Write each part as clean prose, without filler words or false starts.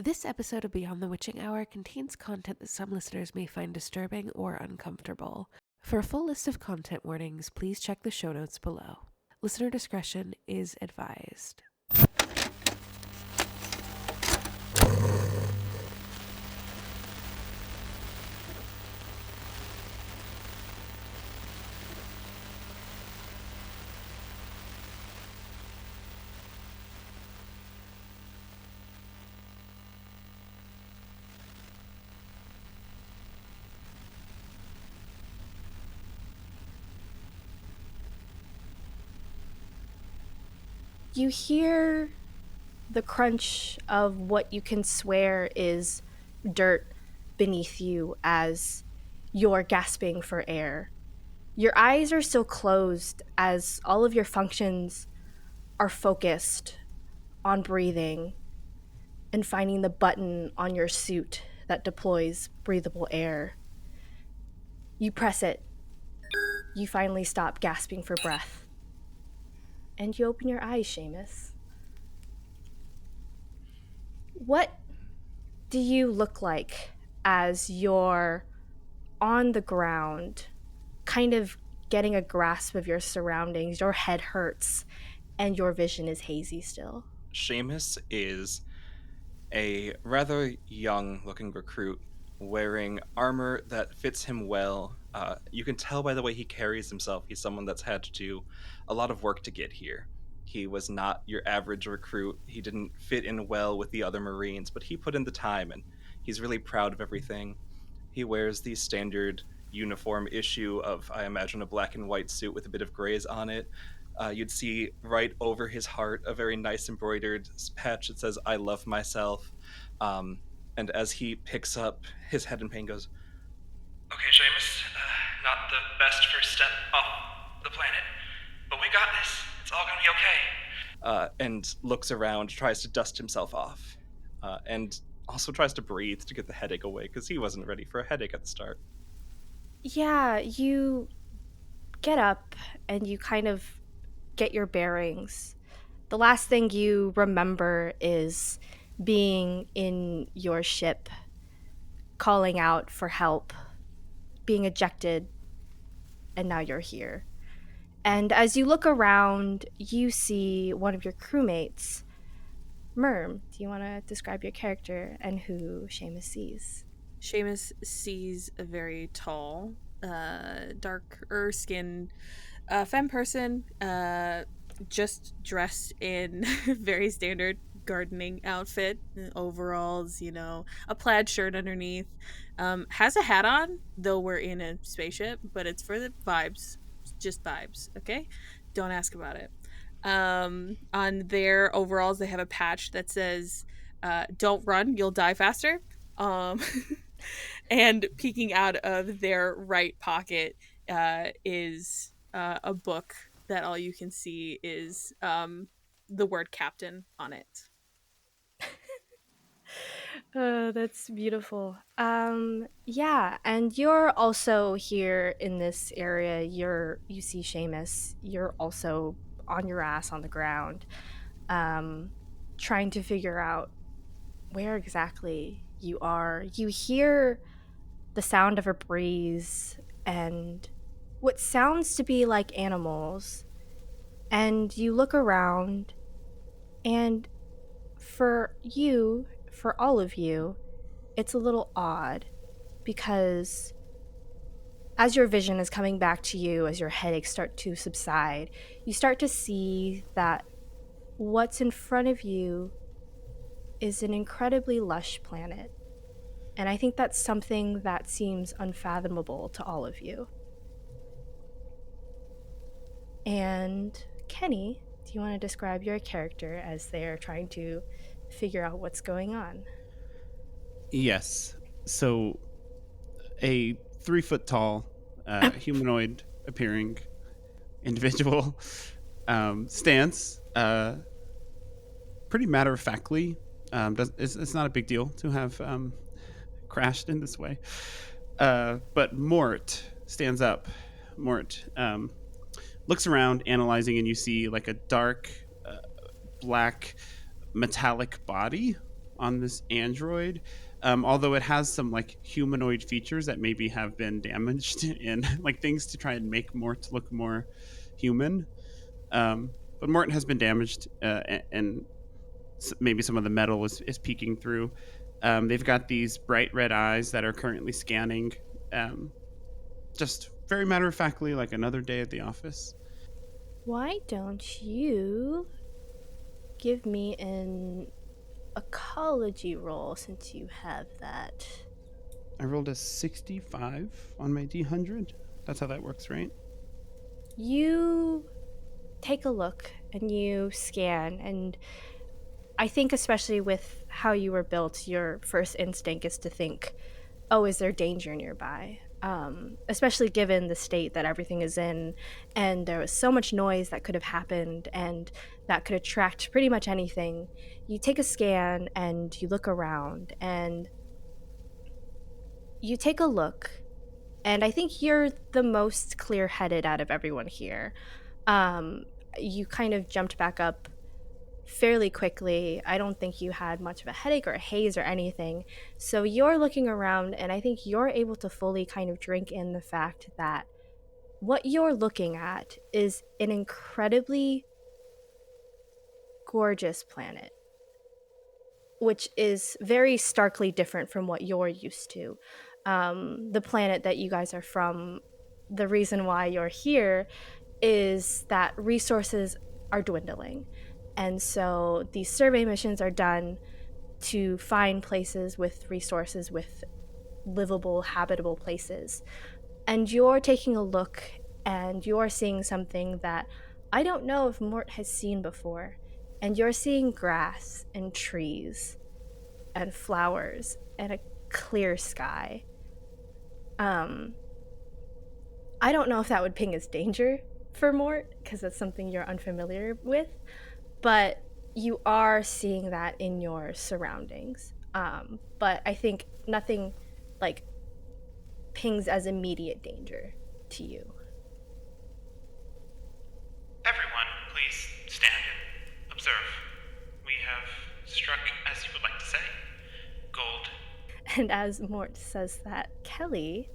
This episode of Beyond the Witching Hour contains content that some listeners may find disturbing or uncomfortable. For a full list of content warnings, please check the show notes below. Listener discretion is advised. You hear the crunch of what you can swear is dirt beneath you as you're gasping for air. Your eyes are still closed as all of your functions are focused on breathing and finding the button on your suit that deploys breathable air. You press it. You finally stop gasping for breath. And you open your eyes, Seamus. What do you look like as you're on the ground, kind of getting a grasp of your surroundings? Your head hurts, and your vision is hazy still. Seamus is a rather young-looking recruit wearing armor that fits him well. You can tell by the way he carries himself. He's someone that's had to do a lot of work to get here. He was not your average recruit. He didn't fit in well with the other Marines, but he put in the time, and he's really proud of everything. He wears the standard uniform issue of, I imagine, a black and white suit with a bit of grays on it. You'd see right over his heart a very nice embroidered patch that says, "I love myself." And as he picks up his head in pain, goes, "Okay, Seamus, not the best first step off the planet, but we got this. It's all gonna be okay." And looks around, tries to dust himself off, and also tries to breathe to get the headache away, because he wasn't ready for a headache at the start. Yeah, you get up and you kind of get your bearings. The last thing you remember is being in your ship, calling out for help, being ejected, and now you're here. And as you look around, you see one of your crewmates. Merm, do you want to describe your character and who Seamus sees? Seamus sees a very tall, darker skinned femme person, just dressed in very standard gardening outfit, overalls, a plaid shirt underneath. Has a hat on, though we're in a spaceship, but it's for the vibes, just vibes, okay? Don't ask about it. On their overalls, they have a patch that says, "Don't run, you'll die faster." And peeking out of their right pocket is a book that all you can see is the word captain on it. That's beautiful. Yeah, and you're also here in this area. You see Seamus. You're also on your ass on the ground, trying to figure out where exactly you are. You hear the sound of a breeze and what sounds to be like animals, and you look around, and for all of you, it's a little odd because as your vision is coming back to you, as your headaches start to subside, you start to see that what's in front of you is an incredibly lush planet. And I think that's something that seems unfathomable to all of you. And Kenny, do you want to describe your character as they're trying to figure out what's going on? Yes. So, a 3-foot tall, humanoid appearing individual stands pretty matter of factly. It's not a big deal to have crashed in this way. But Mort stands up. Mort looks around, analyzing, and you see like a dark, black, metallic body on this android, although it has some like humanoid features that maybe have been damaged in like things to try and make Mort look more human. But Mort has been damaged, and maybe some of the metal is peeking through. They've got these bright red eyes that are currently scanning, just very matter of factly, like another day at the office. Why don't you give me an ecology roll since you have that? I rolled a 65 on my D100. That's how that works, right? You take a look and you scan, and I think especially with how you were built, your first instinct is to think, oh, is there danger nearby? Especially given the state that everything is in, and there was so much noise that could have happened and that could attract pretty much anything. You take a scan and you look around and you take a look, and I think you're the most clear-headed out of everyone here. You kind of jumped back up fairly quickly. I don't think you had much of a headache or a haze or anything. So you're looking around, and I think you're able to fully kind of drink in the fact that what you're looking at is an incredibly gorgeous planet, which is very starkly different from what you're used to. The planet that you guys are from, the reason why you're here is that resources are dwindling. And so these survey missions are done to find places with resources, with livable, habitable places. And you're taking a look and you're seeing something that I don't know if Mort has seen before. And you're seeing grass and trees and flowers and a clear sky. I don't know if that would ping as danger for Mort, because that's something you're unfamiliar with, but you are seeing that in your surroundings. But I think nothing like pings as immediate danger to you. Everyone, please stand and observe. We have struck, as you would like to say, gold. And as Mort says that, Kelly,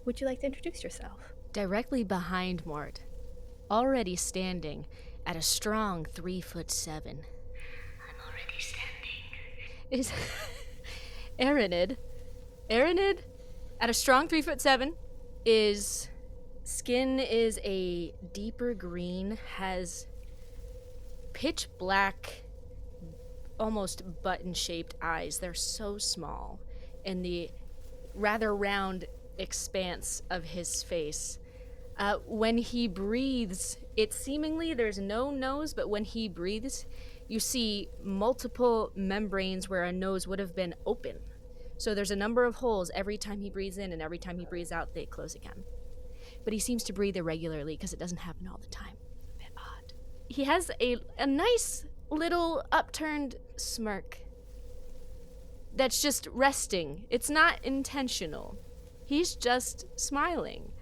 would you like to introduce yourself? Directly behind Mort, already standing at a strong 3'7". I'm already standing. Is Aranid. Aranid, at a strong 3'7", is skin is a deeper green, has pitch black, almost button-shaped eyes. They're so small, and the rather round expanse of his face. When he breathes, it's seemingly there's no nose, but when he breathes, you see multiple membranes where a nose would have been open. So there's a number of holes every time he breathes in, and every time he breathes out, they close again. But he seems to breathe irregularly because it doesn't happen all the time. A bit odd. He has a nice little upturned smirk that's just resting. It's not intentional. He's just smiling.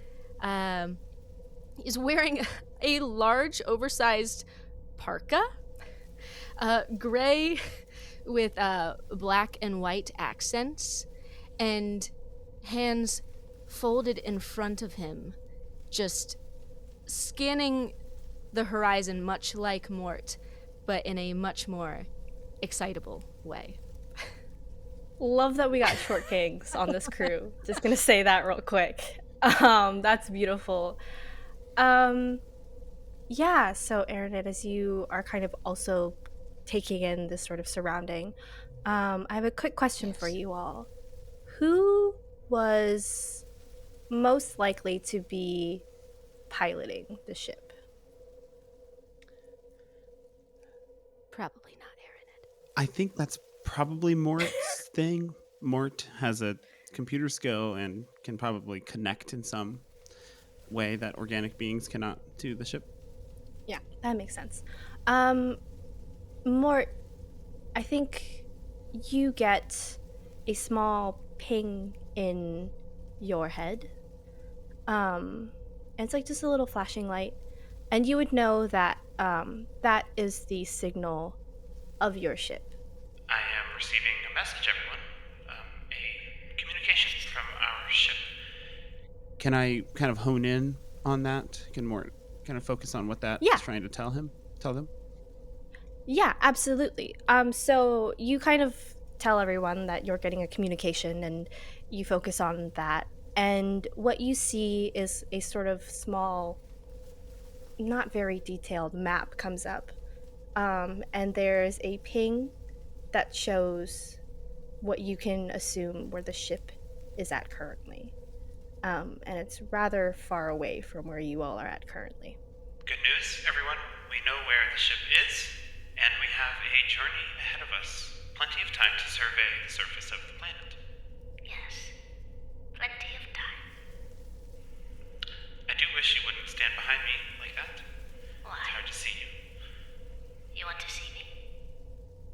He's wearing a large, oversized parka, gray with black and white accents, and hands folded in front of him, just scanning the horizon, much like Mort, but in a much more excitable way. Love that we got short kings on this crew. Just gonna say that real quick. That's beautiful. Yeah, so Aranid, as you are kind of also taking in this sort of surrounding, I have a quick question for you all. Who was most likely to be piloting the ship? Probably not Aranid. I think that's probably Mort's thing. Mort has a computer skill and can probably connect in some way that organic beings cannot to the ship. Yeah, that makes sense. Mort, I think you get a small ping in your head. And it's like just a little flashing light. And you would know that that is the signal of your ship. I message, everyone. A communication from our ship. Can I kind of hone in on that? Can Mort kind of focus on what that Yeah. is trying to tell them? Yeah, absolutely. So you kind of tell everyone that you're getting a communication and you focus on that. And what you see is a sort of small, not very detailed map comes up. And there's a ping that shows what you can assume where the ship is at currently. And it's rather far away from where you all are at currently. Good news, everyone. We know where the ship is, and we have a journey ahead of us. Plenty of time to survey the surface of the planet. Yes. Plenty of time. I do wish you wouldn't stand behind me like that. Why? It's hard to see you. You want to see me?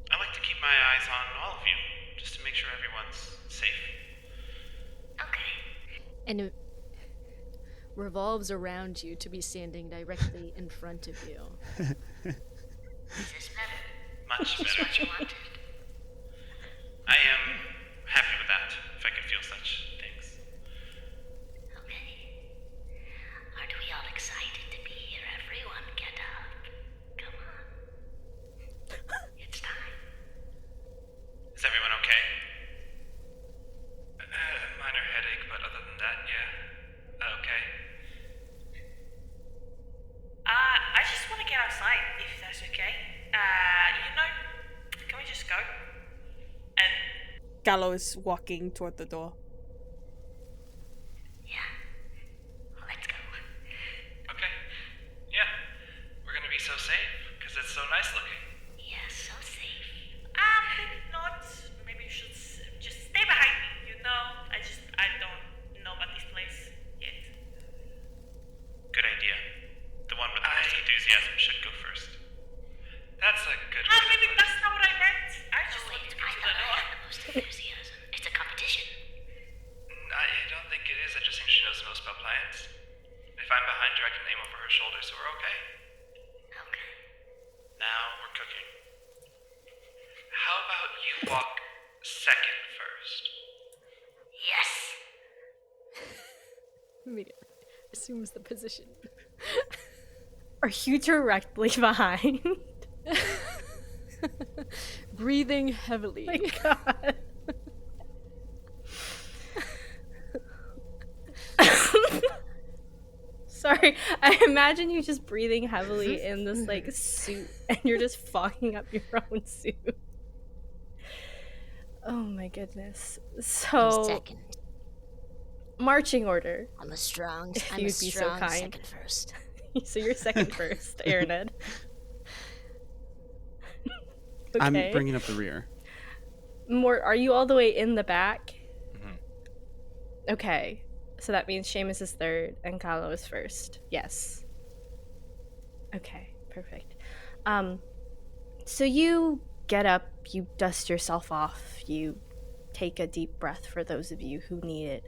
I like to keep my eyes on all of you, just to make sure everyone's safe. Okay. And it revolves around you to be standing directly in front of you. Is this better? Much Is this better. what you wanted? I am happy with that, if I could feel such things. Okay. Aren't we all excited to be here? Everyone get up. Come on. It's time. Is everyone okay? Minor headache, but other than that, yeah. Okay. I just want to get outside, if that's okay. Can we just go? And Gallo is walking toward the door. Yeah. Let's go. Okay. Yeah. We're gonna be so safe, because it's so nice looking. Yeah, so safe. maybe not. Maybe you should just stay behind me, you know? I don't know about this place yet. Good idea. The one with the most enthusiasm should go first. That's a good way to Maybe put it. that's not what I meant. I just Oh, wanted wait, to go I to thought the I door. had the most enthusiasm. It's a competition. I don't think it is. I just think she knows the most about plants. If I'm behind her, I can aim over her shoulder, so we're okay. Okay. Now we're cooking. How about you walk second first? Yes. Immediately assumes the position. Are you directly behind? Breathing heavily. My God. Sorry, I imagine you just breathing heavily in this like suit, and you're just fogging up your own suit. Oh my goodness. So Second. marching order. I'm a strong. If I'm you'd a be so strong kind. second first. So you're second first, Aaroned. Okay. I'm bringing up the rear. Mort, are you all the way in the back? Mhm. Okay. So that means Seamus is third and Kahlo is first. Yes. Okay, perfect. So you get up, you dust yourself off, you take a deep breath for those of you who need it,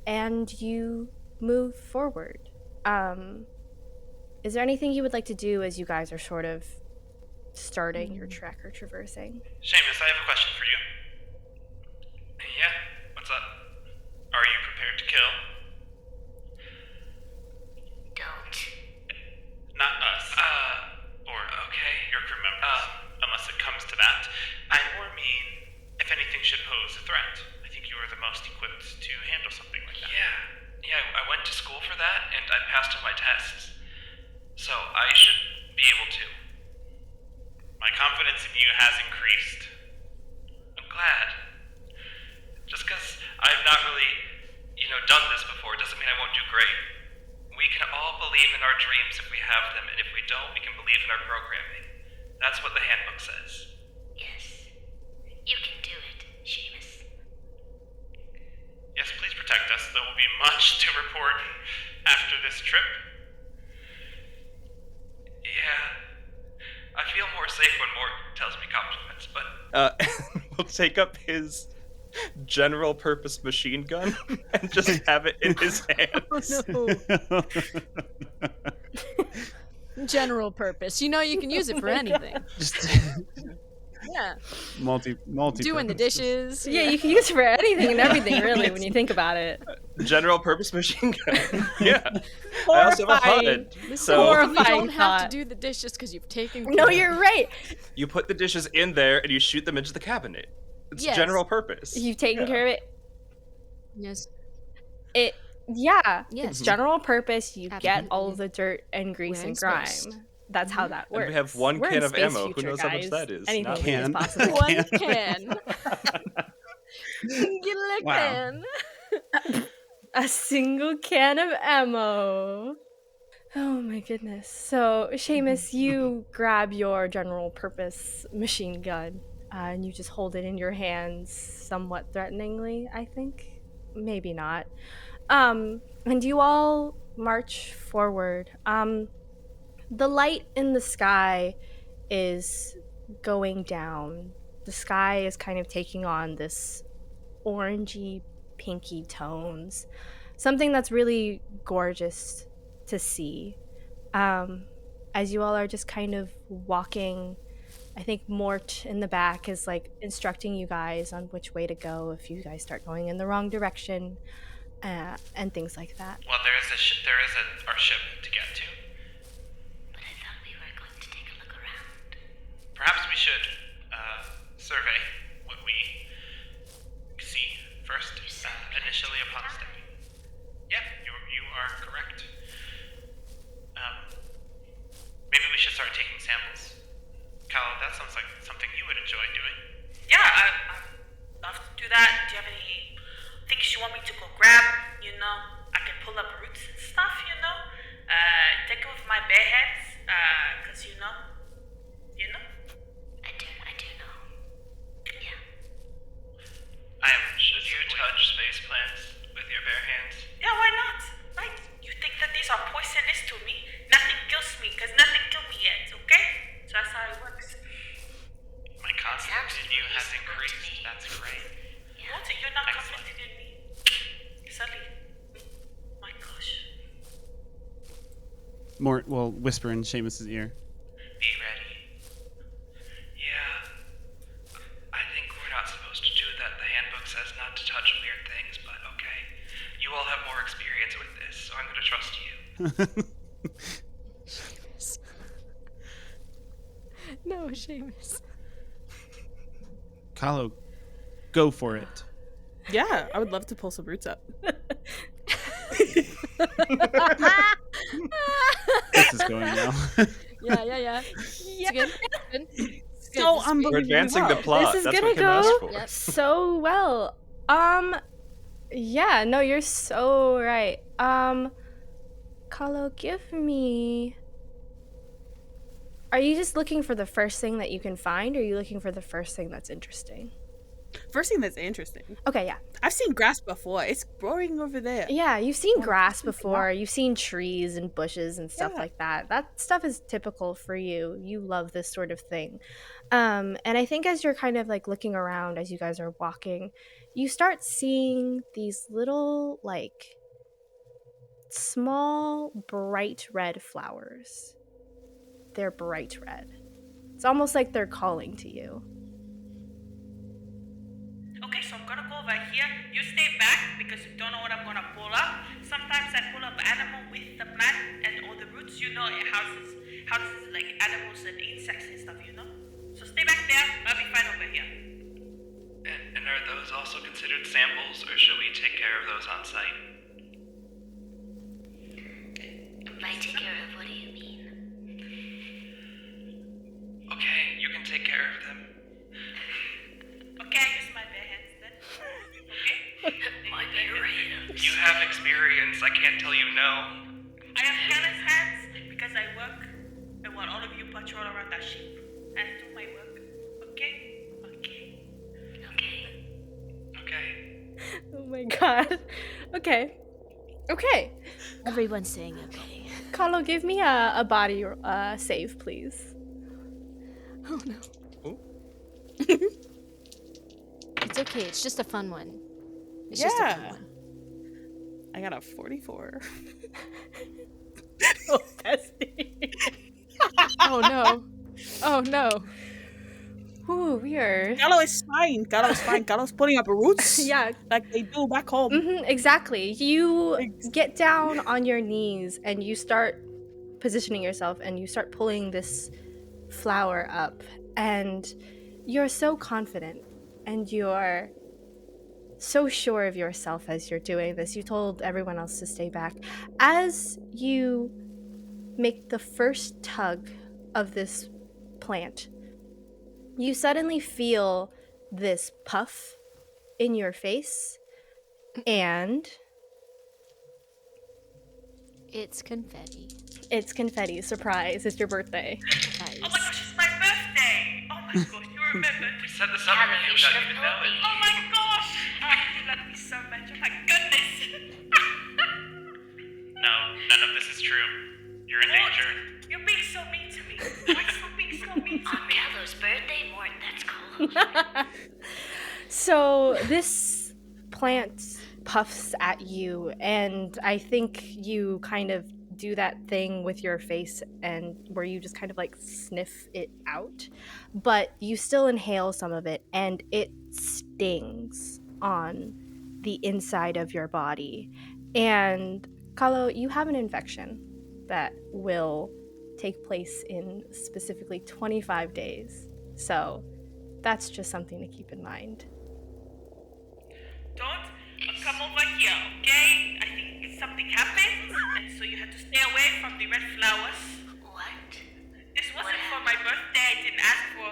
and you move forward. Is there anything you would like to do as you guys are sort of starting your trek or traversing? Seamus, I have a question for you. Yeah, what's up? Are you prepared to kill? Don't. Not us. Or, okay, your crew members. Unless it comes to that. I more mean, if anything should pose a threat. I think you are the most equipped to handle something like that. Yeah, I went to school for that, and I passed all my tests. So I should be able to. My confidence in you has increased. I'm glad. Just because I've not really, done this before doesn't mean I won't do great. We can all believe in our dreams if we have them, and if we don't, we can believe in our programming. That's what the handbook says. Yes. You can do it, Seamus. Yes, please protect us. There will be much to report after this trip. Yeah. I feel more safe when Mort tells me compliments, but... We'll take up his general purpose machine gun and just have it in his hands. Oh no. General purpose. You know you can use it for anything. Just Yeah. multi Doing the dishes. Yeah, you can use it for anything and everything, really, when you think about it. General purpose machine gun. Yeah. I also have a Horrifying. HUD. So Horrifying. You don't have to thought. do the dishes because you've taken. No, care. you're right. you put the dishes in there and you shoot them into the cabinet. It's Yes. general purpose. You've taken care of it. Yes. Yeah, Yes. it's general purpose. You get all Absolutely. of the dirt and grease We're in and grime. space. That's how that works. And we have one We're can in of space ammo. Who future, knows how much guys. that is? Anything Not- is Can. possible. One can. Singular Wow. can. A single can of ammo. Oh my goodness. So, Seamus, you grab your general purpose machine gun and you just hold it in your hands somewhat threateningly, I think. Maybe not. And you all march forward. The light in the sky is going down. The sky is kind of taking on this orangey, pinky tones. Something that's really gorgeous to see. As you all are just kind of walking, I think Mort in the back is like instructing you guys on which way to go if you guys start going in the wrong direction, and things like that. Well, there is our ship to get to. But I thought we were going to take a look around. Perhaps we should survey what we see first, initially upon stepping. Yeah, you are correct. Maybe we should start taking samples. Cal, that sounds like something you would enjoy doing. Yeah, I'd love to do that. Do you have any things you want me to go grab? You know, I can pull up roots and stuff, you know? Take it with my bare hands, because you know? I do know. Yeah. Should you touch space plants with your bare hands? Yeah, why not? Right? You think that these are poisonous to me? Nothing kills me, because nothing killed me yet, okay? So that's how it works. My confidence in you has increased. That's great. What? You're not Excellent. confident in me? Sally. My gosh. Mort will whisper in Seamus's ear. Be ready. Yeah. I think we're not supposed to do that. The handbook says not to touch weird things, but okay. You all have more experience with this, so I'm going to trust you. No, Seamus. Kahlo, go for it. Yeah, I would love to pull some roots up. This is going now. Yeah. It's good. It's good. So This is unbelievable. We're advancing the plot. This is That's gonna what Kim asked go for. Yep. so well. Yeah, no, you're so right. Kahlo, give me... Are you just looking for the first thing that you can find, or are you looking for the first thing that's interesting? First thing that's interesting. Okay, yeah. I've seen grass before. It's growing over there. Yeah, you've seen grass before. You've seen trees and bushes and stuff Yeah. like that. That stuff is typical for you. You love this sort of thing. And I think as you're kind of like looking around as you guys are walking, you start seeing these little, like, small, bright red flowers. They're bright red. It's almost like they're calling to you. Okay, so I'm gonna go over here. You stay back because you don't know what I'm gonna pull up. Sometimes I pull up animal with the plant and all the roots, you know, it houses like animals and insects and stuff, you know? So stay back there, I'll be fine over here. And are those also considered samples, or should we take care of those on site? By take care of, what do you mean? Okay, you can take care of them. Okay, I use my bare hands then. Okay? My bare hands. You have experience. I can't tell you no. I have careless hands because I work. I want all of you patrol around that ship and do my work. Okay? Okay. Okay. Oh my god. Okay. Everyone's saying okay. Kahlo, give me a body save, please. Oh no. Ooh. It's okay. It's just a fun one. It's just a fun Yeah. one. I got a 44. Oh, bestie. Oh no. Oh no. Ooh, weird. Gallo is fine. Gallo's fine. Gallo's putting up roots. Yeah. Like they do back home. Exactly. You get down on your knees and you start positioning yourself and you start pulling this flower up, and you're so confident and you're so sure of yourself as you're doing this. You told everyone else to stay back. As you make the first tug of this plant, you suddenly feel this puff in your face, and It's confetti. it's confetti. Surprise, it's your birthday. Nice. Oh my gosh, it's my birthday! Oh my gosh, you remember? We set this up for you without even knowing. Oh my gosh! Oh, you love me so much. Oh my goodness! No, none of this is true. You're in danger. You're being so mean to me. Why are you being so mean to On me? Gallo's birthday, Mort, that's cool. So this plant puffs at you, and I think you kind of do that thing with your face and where you just kind of like sniff it out, but you still inhale some of it and it stings on the inside of your body. And Kalo, you have an infection that will take place in specifically 25 days. So that's just something to keep in mind. Don't come over here, okay? I think something happened, and so you had to stay away from the red flowers. What? This wasn't for my birthday. I didn't ask for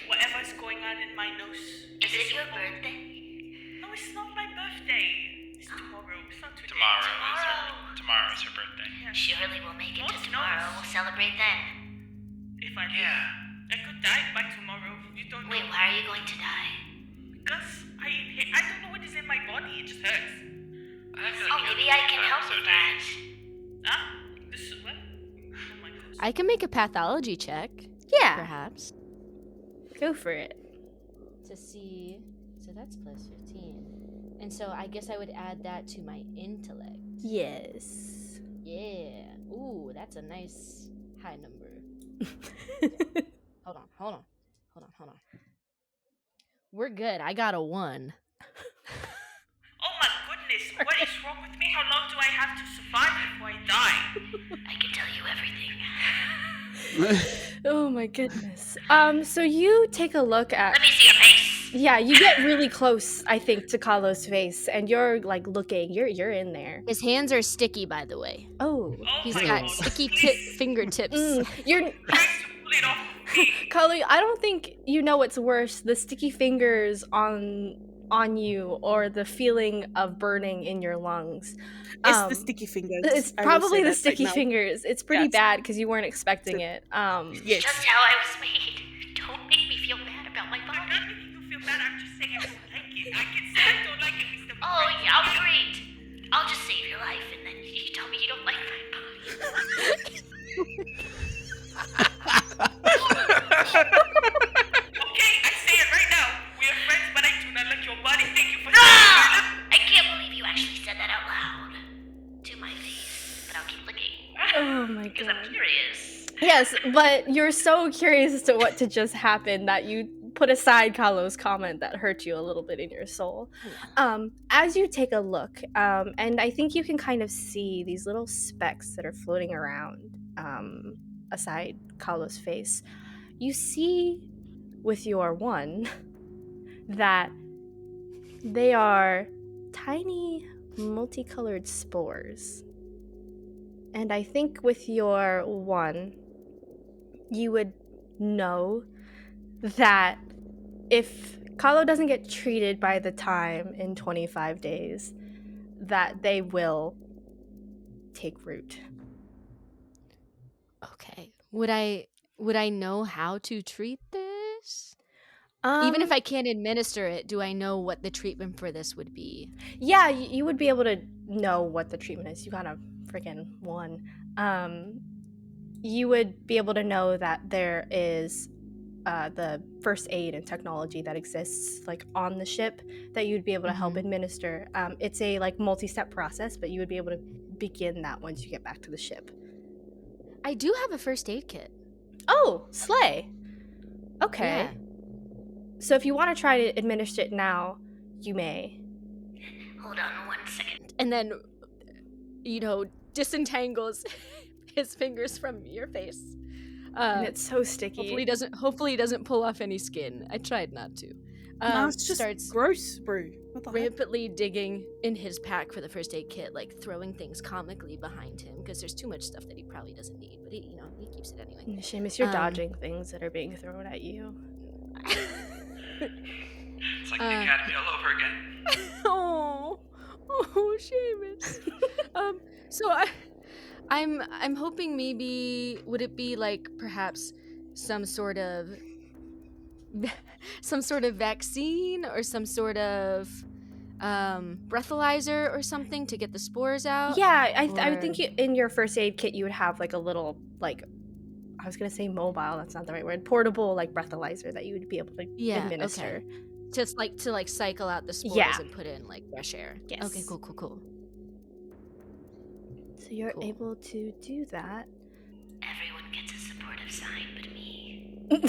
whatever's going on in my nose. Is it your birthday? No, it's not my birthday. It's tomorrow. It's not today. Tomorrow's her birthday. Yeah. Surely we'll make it to Most tomorrow. knows. We'll celebrate then. If I live. Yeah. I could die by tomorrow. You don't know. Wait, why are you going to die? Because I don't know what is in my body. It just hurts. I feel Oh, like maybe you'll I can be help so with days. that. Huh? This is what? Oh my gosh. I can make a pathology check, Yeah, perhaps, go for it. to see. So that's plus 15. And so I guess I would add that to my intellect. Yes. Yeah. Ooh, that's a nice high number. Hold on. We're good. I got a 1. Oh my goodness. What is wrong with me? How long do I have to survive before I die? I can tell you everything. Oh my goodness. So you take a look at. Let me see your face. Yeah, you get really close, I think, to Kalo's face, and you're like looking. You're in there. His hands are sticky, by the way. Oh. Oh He's my got God. sticky Please, fingertips. You're trying to pull it off of me. Kalo, I don't think you know what's worse, the sticky fingers on you or the feeling of burning in your lungs. It's the sticky fingers. It's I will probably say the that sticky right now. fingers. It's pretty Yes. bad because you weren't expecting it. Yes. Just how I was made. Don't make me feel bad about my I'm body. not making you feel bad. I'm just saying I don't like it. I can say I don't like it. Mr. Oh, yeah, I'll be great. I'll just save your life, and then you tell me you don't like my body. Okay, I say it right now. We are friends, but I do not like your body. Thank you for I can't believe you actually said that out loud. To my face. But I'll keep looking. Oh my Because god. I'm curious. Yes, but you're so curious as to what to just happen that you put aside Kalo's comment that hurt you a little bit in your soul. As you take a look, and I think you can kind of see these little specks that are floating around aside Kalo's face. You see with your one that they are tiny multicolored spores. And I think with your one, you would know that if Kalo doesn't get treated by the time in 25 days, that they will take root. Okay. Would I know how to treat this? Even if I can't administer it, do I know what the treatment for this would be? Yeah, you would be able to know what the treatment is. You got a freaking one. You would be able to know that there is the first aid and technology that exists like on the ship that you'd be able to help administer. It's a like multi-step process, but you would be able to begin that once you get back to the ship. I do have a first aid kit. Oh, slay. Okay. Yeah. So if you want to try to administer it now, you may. Hold on 1 second. And then, disentangles his fingers from your face. And it's so sticky. Hopefully he doesn't pull off any skin. I tried not to. No, it's just starts gross, bro. What the heck? rampantly digging in his pack for the first aid kit, like throwing things comically behind him because there's too much stuff that he probably doesn't need, but he keeps it anyway. Seamus, you're dodging things that are being thrown at you. It's like the academy all over again. Oh, Seamus. So I'm hoping maybe would it be like perhaps some sort of vaccine or some sort of breathalyzer or something to get the spores out? Yeah, I would think in your first aid kit you would have like a little, like, I was gonna say mobile, that's not the right word, portable like breathalyzer that you would be able to administer. Okay. Just like to like cycle out the spores and put in like fresh air. Yes. Okay, cool. So you're able to do that. Everyone gets a supportive sign but me. I'm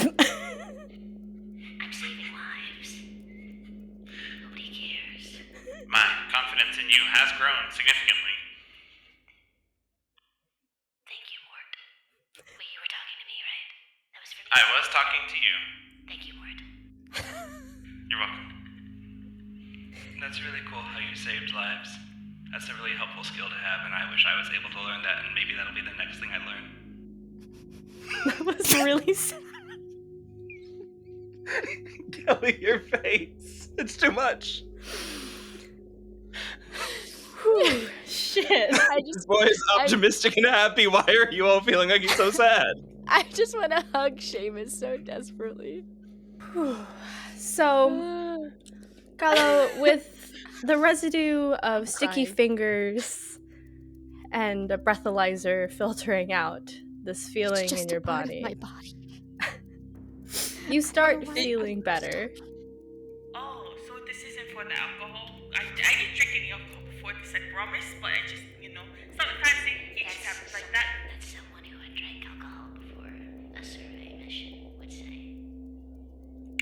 saving lives. Nobody cares. My confidence in you has grown significantly. Thank you, Mort. Wait, you were talking to me, right? That was for me? I was talking to you. Thank you, Mort. You're welcome. That's really cool how you saved lives. That's a really helpful skill to have, and I wish I was able to learn that, and maybe that'll be the next thing I learn. That was really sad. Kelly, your face. It's too much. Whew, shit. This boy is optimistic and happy. Why are you all feeling like he's so sad? I just want to hug Seamus so desperately. So, Gallo, with the residue of sticky fingers and a breathalyzer filtering out this feeling in your body, my body. You start feeling better. Oh, so this isn't for the alcohol? I didn't drink any alcohol before this, I promise, but I just, sometimes it just happens like that. That's someone who had drank alcohol before a survey mission would say.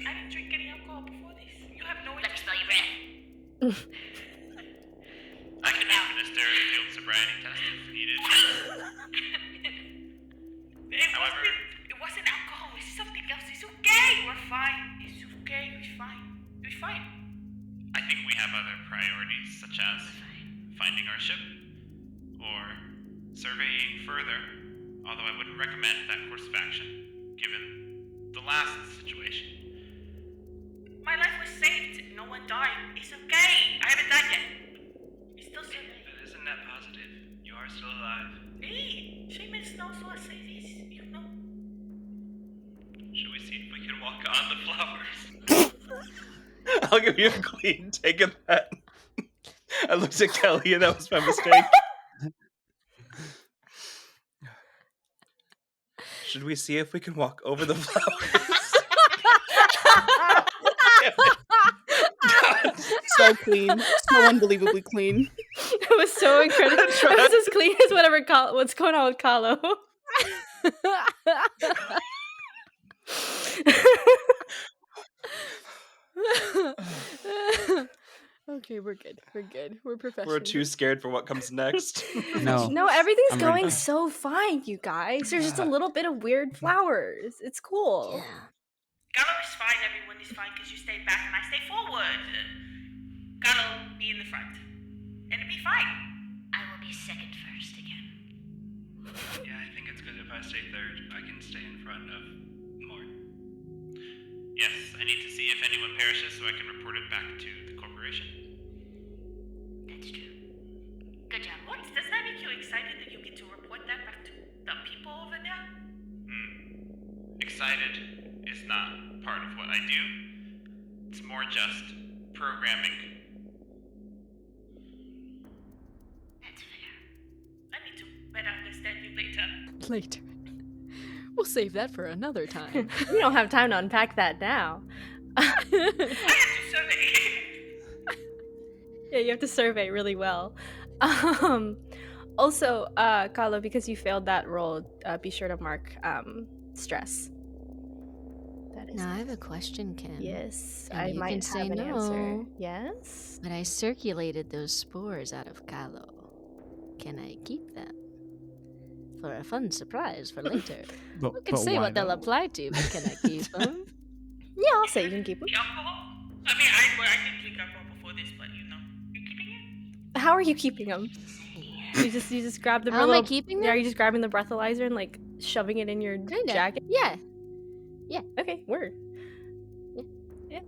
I didn't drink any alcohol before this. You have no Let me idea. smell your breath. I can administer a field sobriety test if needed. It wasn't alcohol, it's something else. It's okay, we're fine. It's okay, we're fine. We're fine. I think we have other priorities, such as finding our ship or surveying further, although I wouldn't recommend that course of action, given the last situation. My life was saved. No one died. It's okay. I haven't died yet. It's still surveying. But isn't that positive? You are still alive. Hey, Seamus knows what I say this. Should we see if we can walk on the flowers? I'll give you a queen. Take it that. I looked at Kelly and that was my mistake. Should we see if we can walk over the flowers? So clean. So unbelievably clean. It was so incredible. It was as clean as what's going on with Kahlo. Okay, we're good. We're professional. We're too scared for what comes next. No, everything's I'm going ready. so fine, you guys. There's just a little bit of weird flowers. It's cool. Yeah. Gallo is fine, everyone is fine because you stay back and I stay forward. Gallo, be in the front. And it'll be fine. I will be second first again. Yeah, I think it's good if I stay third. I can stay in front of Mort. Yes, I need to see if anyone perishes so I can report it back to the corporation. That's true. Good job. What? Does that make you excited that you get to report that back to the people over there? Excited is not part of what I do. It's more just programming. That's fair. I need to better understand you later. Later. We'll save that for another time. We don't have time to unpack that now. I have to survey. Yeah, you have to survey really well. Also, Kahlo, because you failed that roll, be sure to mark stress. That Now I have a question, Kim. Yes, And I you might can say have an answer. no. Yes? But I circulated those spores out of Callow. Can I keep them? For a fun surprise for later. But, Who can say why what they'll though? apply to, but can I keep them? Yeah, I'll say you can keep them. The alcohol? I mean, I didn't drink alcohol before this, but you know. You keeping it? How are you keeping them? You just grab the How am I keeping Yeah, are them? you just grabbing the breathalyzer and like shoving it in your Kinda. jacket? Yeah. Okay, word. Yeah.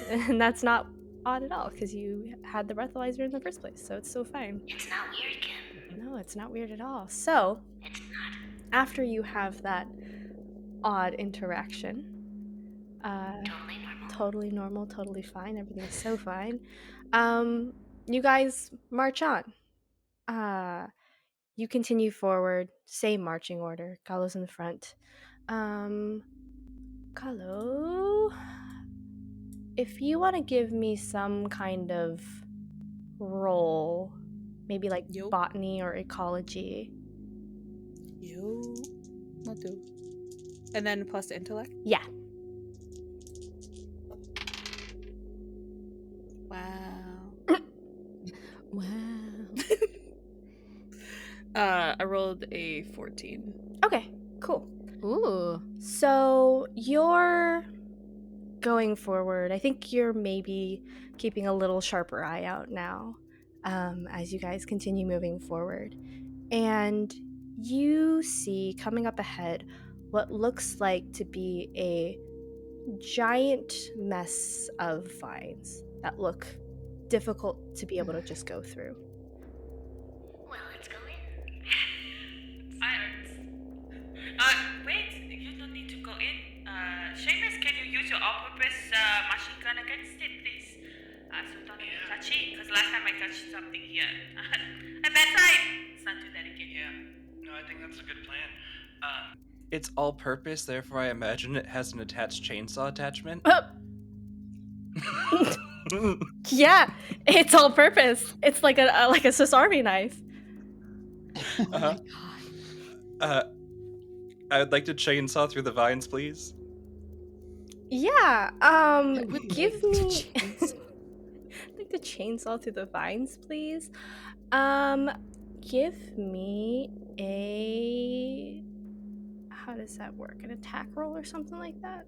And that's not odd at all because you had the breathalyzer in the first place, so it's so fine. It's not weird, Kim. No, it's not weird at all. So, It's not. after you have that odd interaction, Totally normal. totally fine, everything's so fine. You guys march on. You continue forward, same marching order. Kalo's in the front. Kalo, if you want to give me some kind of roll, maybe like Yo. botany or ecology. Yo. Will do. And then plus intellect? Yeah. Wow. Wow. I rolled a 14. Okay, cool. Ooh. So you're going forward. I think you're maybe keeping a little sharper eye out now as you guys continue moving forward. And you see coming up ahead what looks like to be a giant mess of vines that look difficult to be able to just go through. Well, let's go in. Wait, you don't need to go in. Seamus, can you use your all-purpose machine gun against it, please? So don't even touch it, because last time I touched something here. A bad time! Let's not do that again. Yeah. No, I think that's a good plan. It's all purpose, therefore I imagine it has an attached chainsaw attachment. Yeah, it's all purpose. It's like a Swiss Army knife. Uh-huh. I would like to chainsaw through the vines, please. Yeah, would give like to me like the chainsaw through the vines, please. Give me a how does that work? An attack roll or something like that?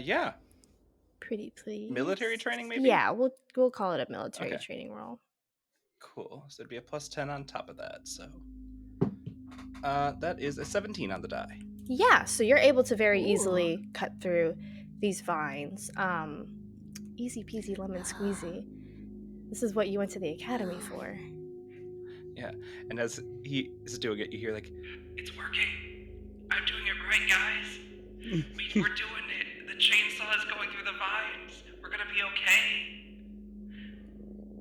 Yeah. Pretty please. Military training, maybe? Yeah, we'll call it a military Okay. training roll. Cool. So it'd be a plus 10 on top of that, so. That is a 17 on the die. Yeah, so you're able to very Ooh. easily cut through these vines. Easy peasy lemon squeezy. This is what you went to the academy for. Yeah. And as he is doing it, you hear like, It's working. I'm doing it right, guys. We're doing it. The chainsaw is going through the vines. We're gonna be okay.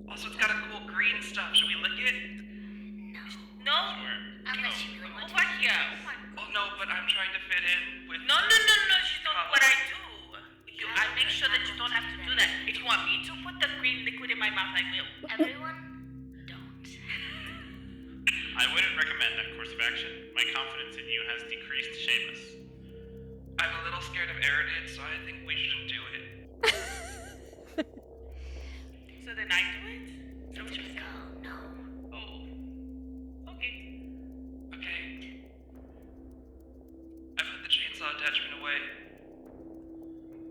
Also, it's got a cool green stuff. Should we lick it? No, Sure. Unless you really want to. over here. Oh my Oh no, but I'm trying to fit in with. No, you don't what I do. I make sure that you don't have to do that. If you want me to put the green liquid in my mouth, I will. Everyone, don't. I wouldn't recommend that course of action. My confidence in you has decreased, Seamus. I'm a little scared of Aridid, so I think we shouldn't do it. So then I do it? So It's your call. No. Oh. Okay. Okay. I put the chainsaw attachment away.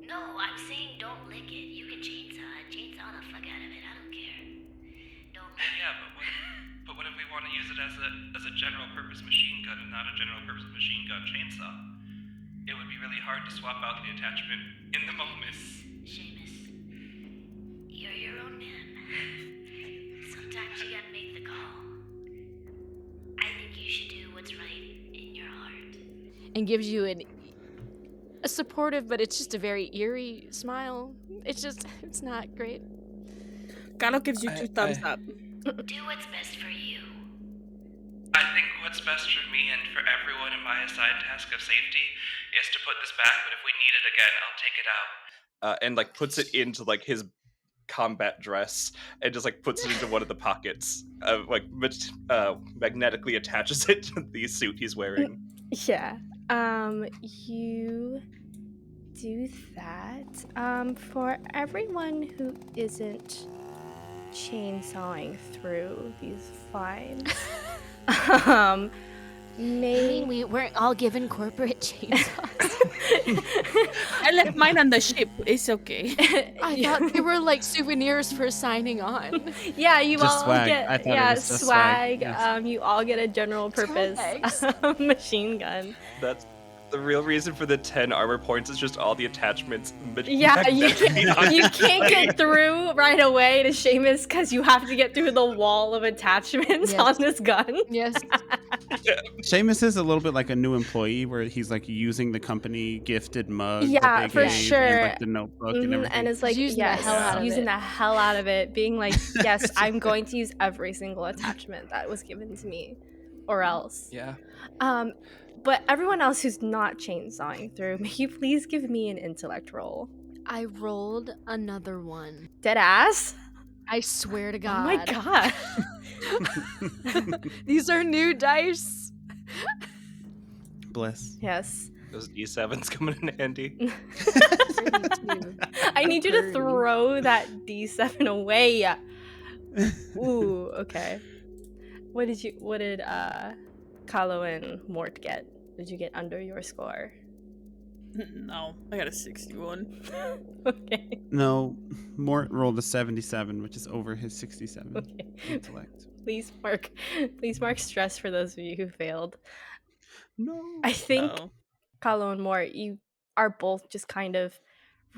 No, I'm saying don't lick it. You can chainsaw it. Chainsaw the fuck out of it. I don't care. Don't lick it. Yeah, but what if we want to use it as a general purpose machine gun and not a general purpose machine gun chainsaw? It would be really hard to swap out the attachment in the moment. Seamus, you're your own man. Sometimes you gotta make the call. I think you should do what's right in your heart. And gives you a supportive, but it's just a very eerie smile. It's not great. Galo gives you two thumbs up. Do what's best for you. I think what's best for me and for everyone in my assigned task of safety is to put this back, but if we need it again, I'll take it out. and like puts it into like his combat dress and just like puts it into one of the pockets, magnetically attaches it to the suit he's wearing. Yeah. You do that. For everyone who isn't chainsawing through these vines, I may mean, we weren't all given corporate chainsaws. I left mine on the ship. It's okay. I thought they were like souvenirs for signing on. Yeah, you Just all swag. get I thought it was just swag. Yes. You all get a general purpose Tags. machine gun. That's the real reason for the 10 armor points is just all the attachments. Yeah, you magnetically can't get through right away to Seamus because you have to get through the wall of attachments Yes. on this gun. Yes. Seamus is a little bit like a new employee where he's like using the company gifted mug. Yeah, that they for gave sure. And, like the notebook and everything. And it's like, Using the yes, hell out of using it. the hell out of it, being like, yes, I'm going to use every single attachment that was given to me, or else. Yeah. But everyone else who's not chainsawing through, may you please give me an intellect roll? I rolled another one. Dead ass? I swear to God. Oh my god. These are new dice. Bless. Yes. Those D7s coming in handy. 32. I need you to 30. throw that D7 away. Ooh, okay. What did Kalo and Mort get? Did you get under your score? No, I got a 61. Okay. No, Mort rolled a 77, which is over his 67 Okay. intellect. Please mark stress for those of you who failed. No. I think Oh. Kalo and Mort, you are both just kind of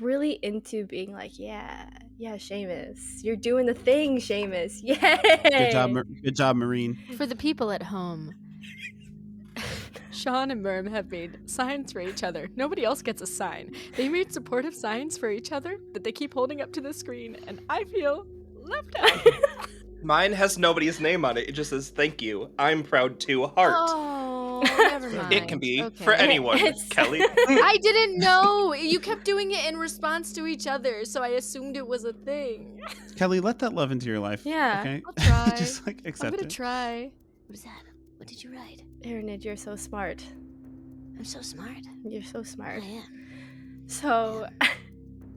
really into being like, yeah, Seamus, you're doing the thing, Seamus. Yay! Good job, Marine. For the people at home, Sean and Merm have made signs for each other. Nobody else gets a sign. They made supportive signs for each other that they keep holding up to the screen, and I feel left out. Mine has nobody's name on it. It just says, "Thank you. I'm proud to heart." Oh, never mind. It can be Okay. for anyone, It's- Kelly. I didn't know. You kept doing it in response to each other, so I assumed it was a thing. Kelly, let that love into your life. Yeah. Okay. I'll try. Just like I'm accept gonna it. try. What is that? What did you write? Erinid, you're so smart. I'm so smart. You're so smart. I am. So,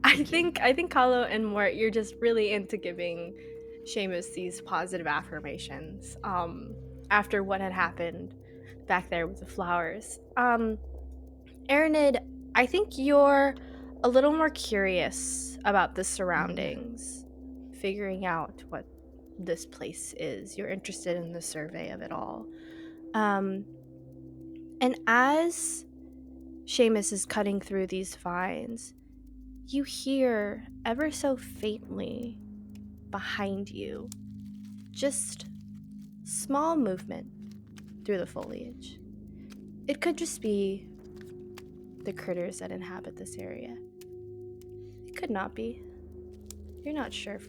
I think Kalo and Mort, you're just really into giving Seamus these positive affirmations. After what had happened back there with the flowers. Erinid, I think you're a little more curious about the surroundings, figuring out what this place is. You're interested in the survey of it all. And as Seamus is cutting through these vines, you hear ever so faintly behind you just small movement through the foliage. It could just be the critters that inhabit this area. It could not be. You're not sure,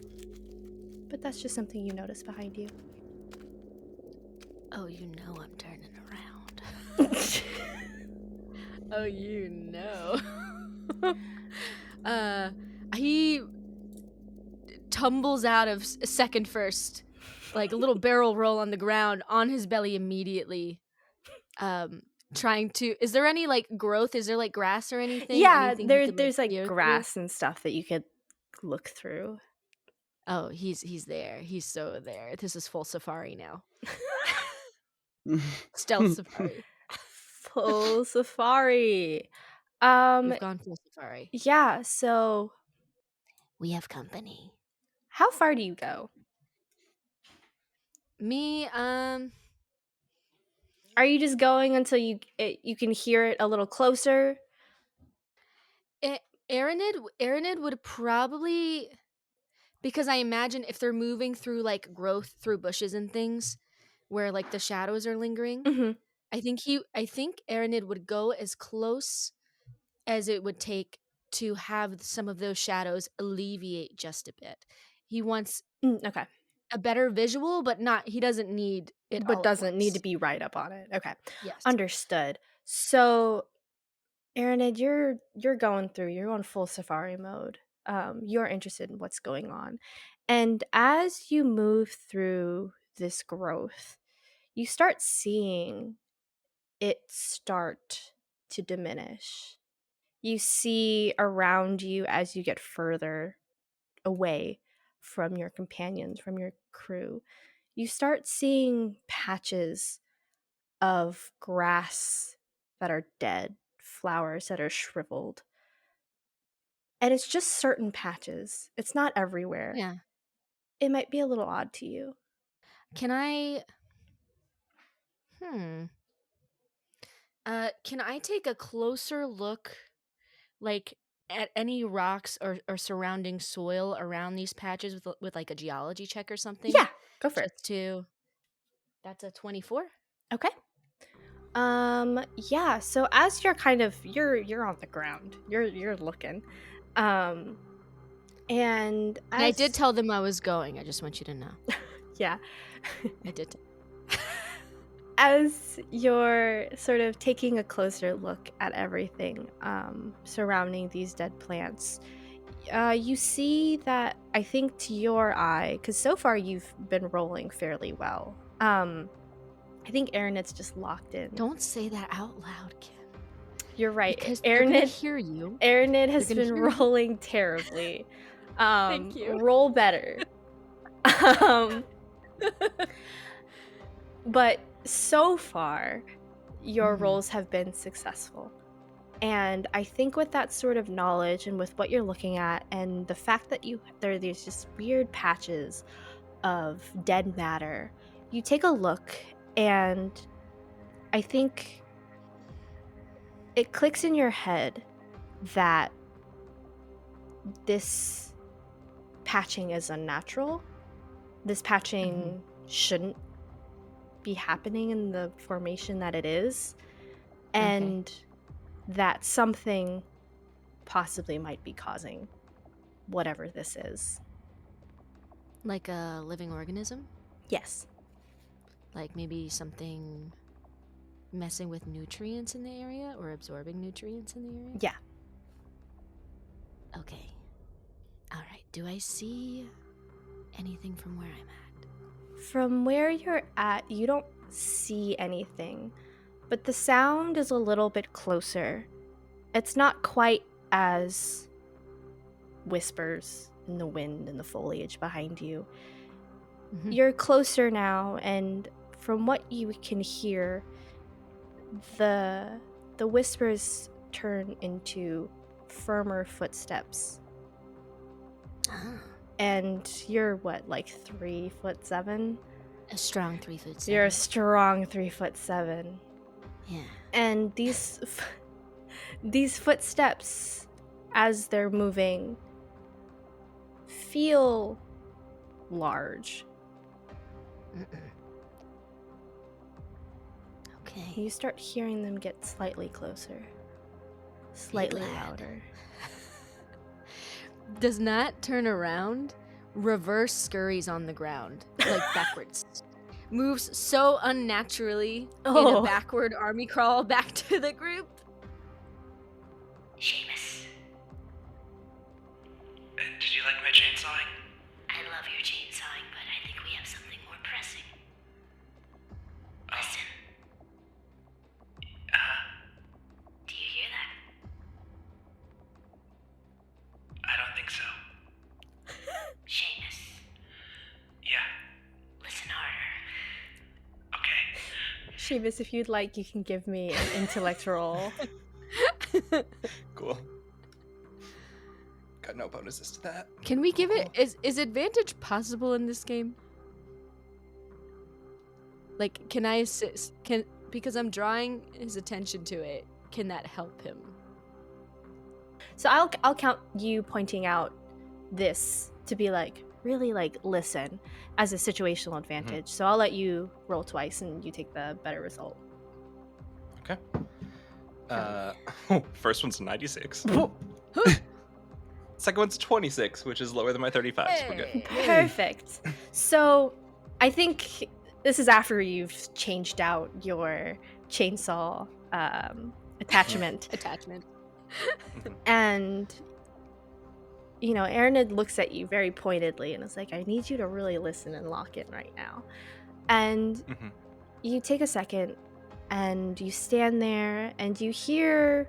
but that's just something you notice behind you. Oh, you know I'm turning around. Oh, you know. He tumbles out of second first, like a little barrel roll on the ground, on his belly immediately. Trying to. Is there any like growth? Is there like grass or anything? Yeah, Anything he could, there's like peer through? grass and stuff that you could look through. Oh, he's there. He's so there. This is full safari now. Stealth safari. Full safari. We've gone full safari. Yeah, so We have company. how far do you go? Me, Are you just going until you can hear it a little closer? Erinid would probably, because I imagine if they're moving through like growth through bushes and things where like the shadows are lingering, Mm-hmm. I think Erinid would go as close as it would take to have some of those shadows alleviate just a bit. He wants Okay. a better visual, but he doesn't need it all But at doesn't need once. to be right up on it. Okay. Yes. Understood. So, Erinid, you're going full safari mode. You're interested in what's going on. And as you move through this growth, you start seeing it start to diminish. You see around you as you get further away from your companions, from your crew, you start seeing patches of grass that are dead, flowers that are shriveled. And it's just certain patches. It's not everywhere. Yeah. It might be a little odd to you. Can I can I take a closer look, like, at any rocks or surrounding soil around these patches with like a geology check or something? Yeah, go for it. Just to That's a 24. Okay. Yeah, so as you're kind of you're on the ground. You're looking. And I did tell them I was going. I just want you to know. Yeah. I did. As you're sort of taking a closer look at everything surrounding these dead plants, you see that, I think to your eye, because so far you've been rolling fairly well, I think Aaronid's just locked in. Don't say that out loud, Kim. You're right. Because they're gonna Aaronid hear you. Aaronid has They're gonna been hear you. rolling terribly. Thank you. Roll better. But so far, your rolls have been successful. And I think with that sort of knowledge and with what you're looking at, and the fact that there's just weird patches of dead matter, you take a look, and I think it clicks in your head that this patching is unnatural. This patching shouldn't be happening in the formation that it is, and that something possibly might be causing whatever this is. Like a living organism? Yes. Like maybe something messing with nutrients in the area or absorbing nutrients in the area? Yeah. Okay. All right. Do I see anything from where I'm at? From where you're at, you don't see anything, but the sound is a little bit closer. It's not quite as whispers in the wind and the foliage behind you. You're closer now, and from what you can hear, the whispers turn into firmer footsteps. And you're what, like 3'7"? A strong 3'7". You're a strong 3'7". Yeah. And these footsteps, as they're moving, feel large. Okay. You start hearing them get slightly closer, slightly glad. louder. Does not turn around, reverse scurries on the ground, like backwards. Moves so unnaturally in a backward army crawl back to the group. Seamus, Did you like my chainsawing? I love your chainsawing, but I think we have something more pressing. Listen. Do you hear that? I don't think so. Seamus, Yeah, listen harder. okay. Sheamus, if you'd like, you can give me an intellect roll. Cool. Got no bonuses to that. Can we give it? Is advantage possible in this game? Like, can I assist? Because I'm drawing his attention to it. Can that help him? So I'll count you pointing out this to be like, really, like, listen, as a situational advantage. So I'll let you roll twice and you take the better result. Okay. First one's 96. Second one's 26, which is lower than my 35, so we're good. Perfect. So I think this is after you've changed out your chainsaw attachment. And, you know, Aaronid looks at you very pointedly and is like, I need you to really listen and lock in right now. And you take a second and you stand there and you hear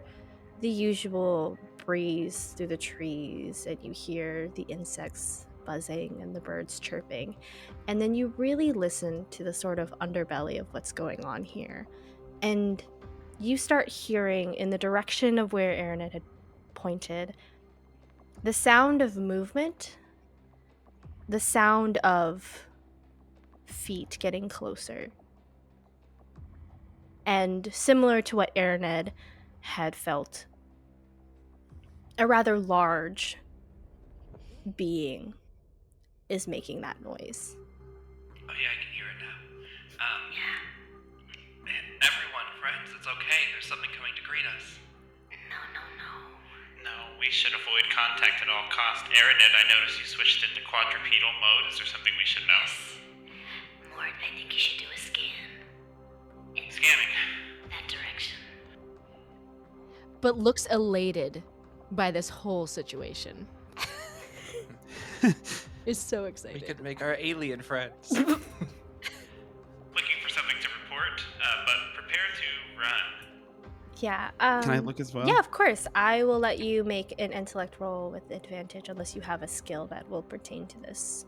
the usual breeze through the trees, and you hear the insects buzzing and the birds chirping, and then you really listen to the sort of underbelly of what's going on here, and you start hearing in the direction of where Aaron had pointed the sound of movement, the sound of feet getting closer. And similar to what Aaron had felt, a rather large being is making that noise. Oh yeah, I can hear it now. Everyone, friends, it's okay. There's something coming to greet us. No, we should avoid contact at all costs. Aranid, I noticed you switched into quadrupedal mode. Is there something we should know? Mort, I think you should do a scan. Scanning. That direction. But looks elated by this whole situation. Is so We excited. could make our alien friends. Looking for something to report, but prepare to run. Yeah. Can I look as well? Yeah, of course. I will let you make an intellect roll with advantage unless you have a skill that will pertain to this.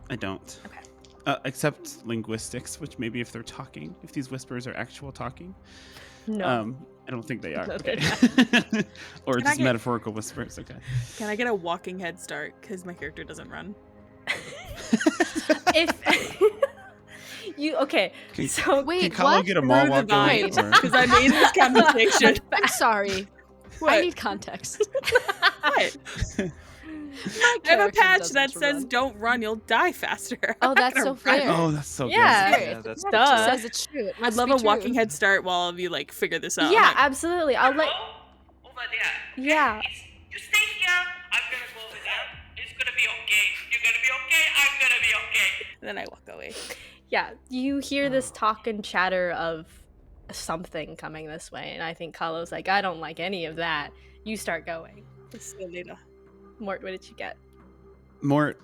I don't. Okay. Except linguistics, which maybe if they're talking, if these whispers are actual talking. No. I don't think they are. No, Okay. they're Or Can I just get- metaphorical whispers. Okay. Can I get a walking head start? Because my character doesn't run. If you okay, Can- so Wait, Can Kahlo what? get a mall Through the walk going? vines. Or... Because I made this conversation. I'm sorry. I What? need context. What? My I have a character patch doesn't that says run. "Don't run, you'll die faster." Oh, I'm not that's gonna so run. fair. Oh, that's so Yeah. good. Yeah, that's Duh. It says it's true. It I'd must love be a true. walking head start while all of you like figure this out. I'm yeah, like, absolutely. I'll let Go over there. Yeah. You stay here. I'm gonna go over there. It's gonna be okay. You're gonna be okay. I'm gonna be okay. and then I walk away. Yeah, you hear this talk and chatter of something coming this way, and I think Kahlo's like, I don't like any of that. You start going. See you later. Mort, what did you get? Mort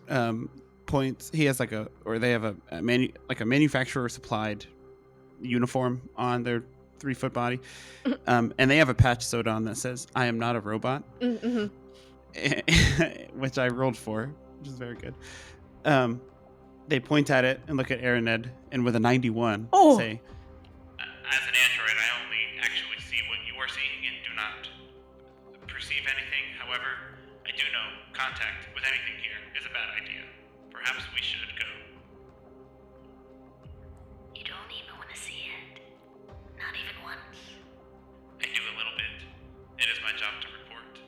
points. He has like they have a manufacturer supplied uniform on their 3-foot body, and they have a patch sewed on that says "I am not a robot," Mm-hmm. which I rolled for, which is very good. They point at it and look at Araned, and with a 91, Oh. say, As an android, I only actually see what you are seeing and do not perceive anything. However, I do know contact with anything here is a bad idea. Perhaps we should go. You don't even want to see it. Not even once. I do a little bit. It is my job to report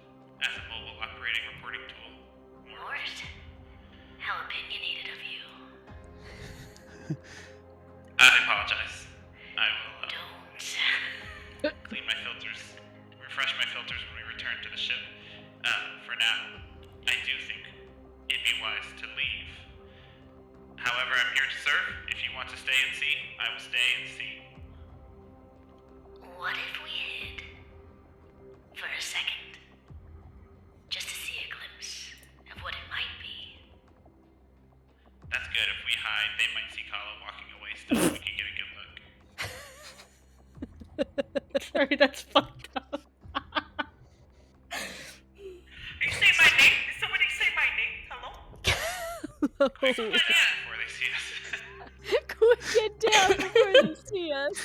as a mobile operating reporting tool. Mort, how opinionated of you. I apologize. I will Don't. clean my filters, refresh my filters when we return to the ship. For now, I do think it'd be wise to leave. However, I'm here to serve. If you want to stay and see, I will stay and see. What if we hid for a second? Just to see a glimpse of what it might be. That's good. If we hide, they might see Kala walking away still. We can get a good look. Sorry, that's fucked up. You say my name? Did somebody say my name? Hello? Quick, get down before they see us. Quick, get down before they see us.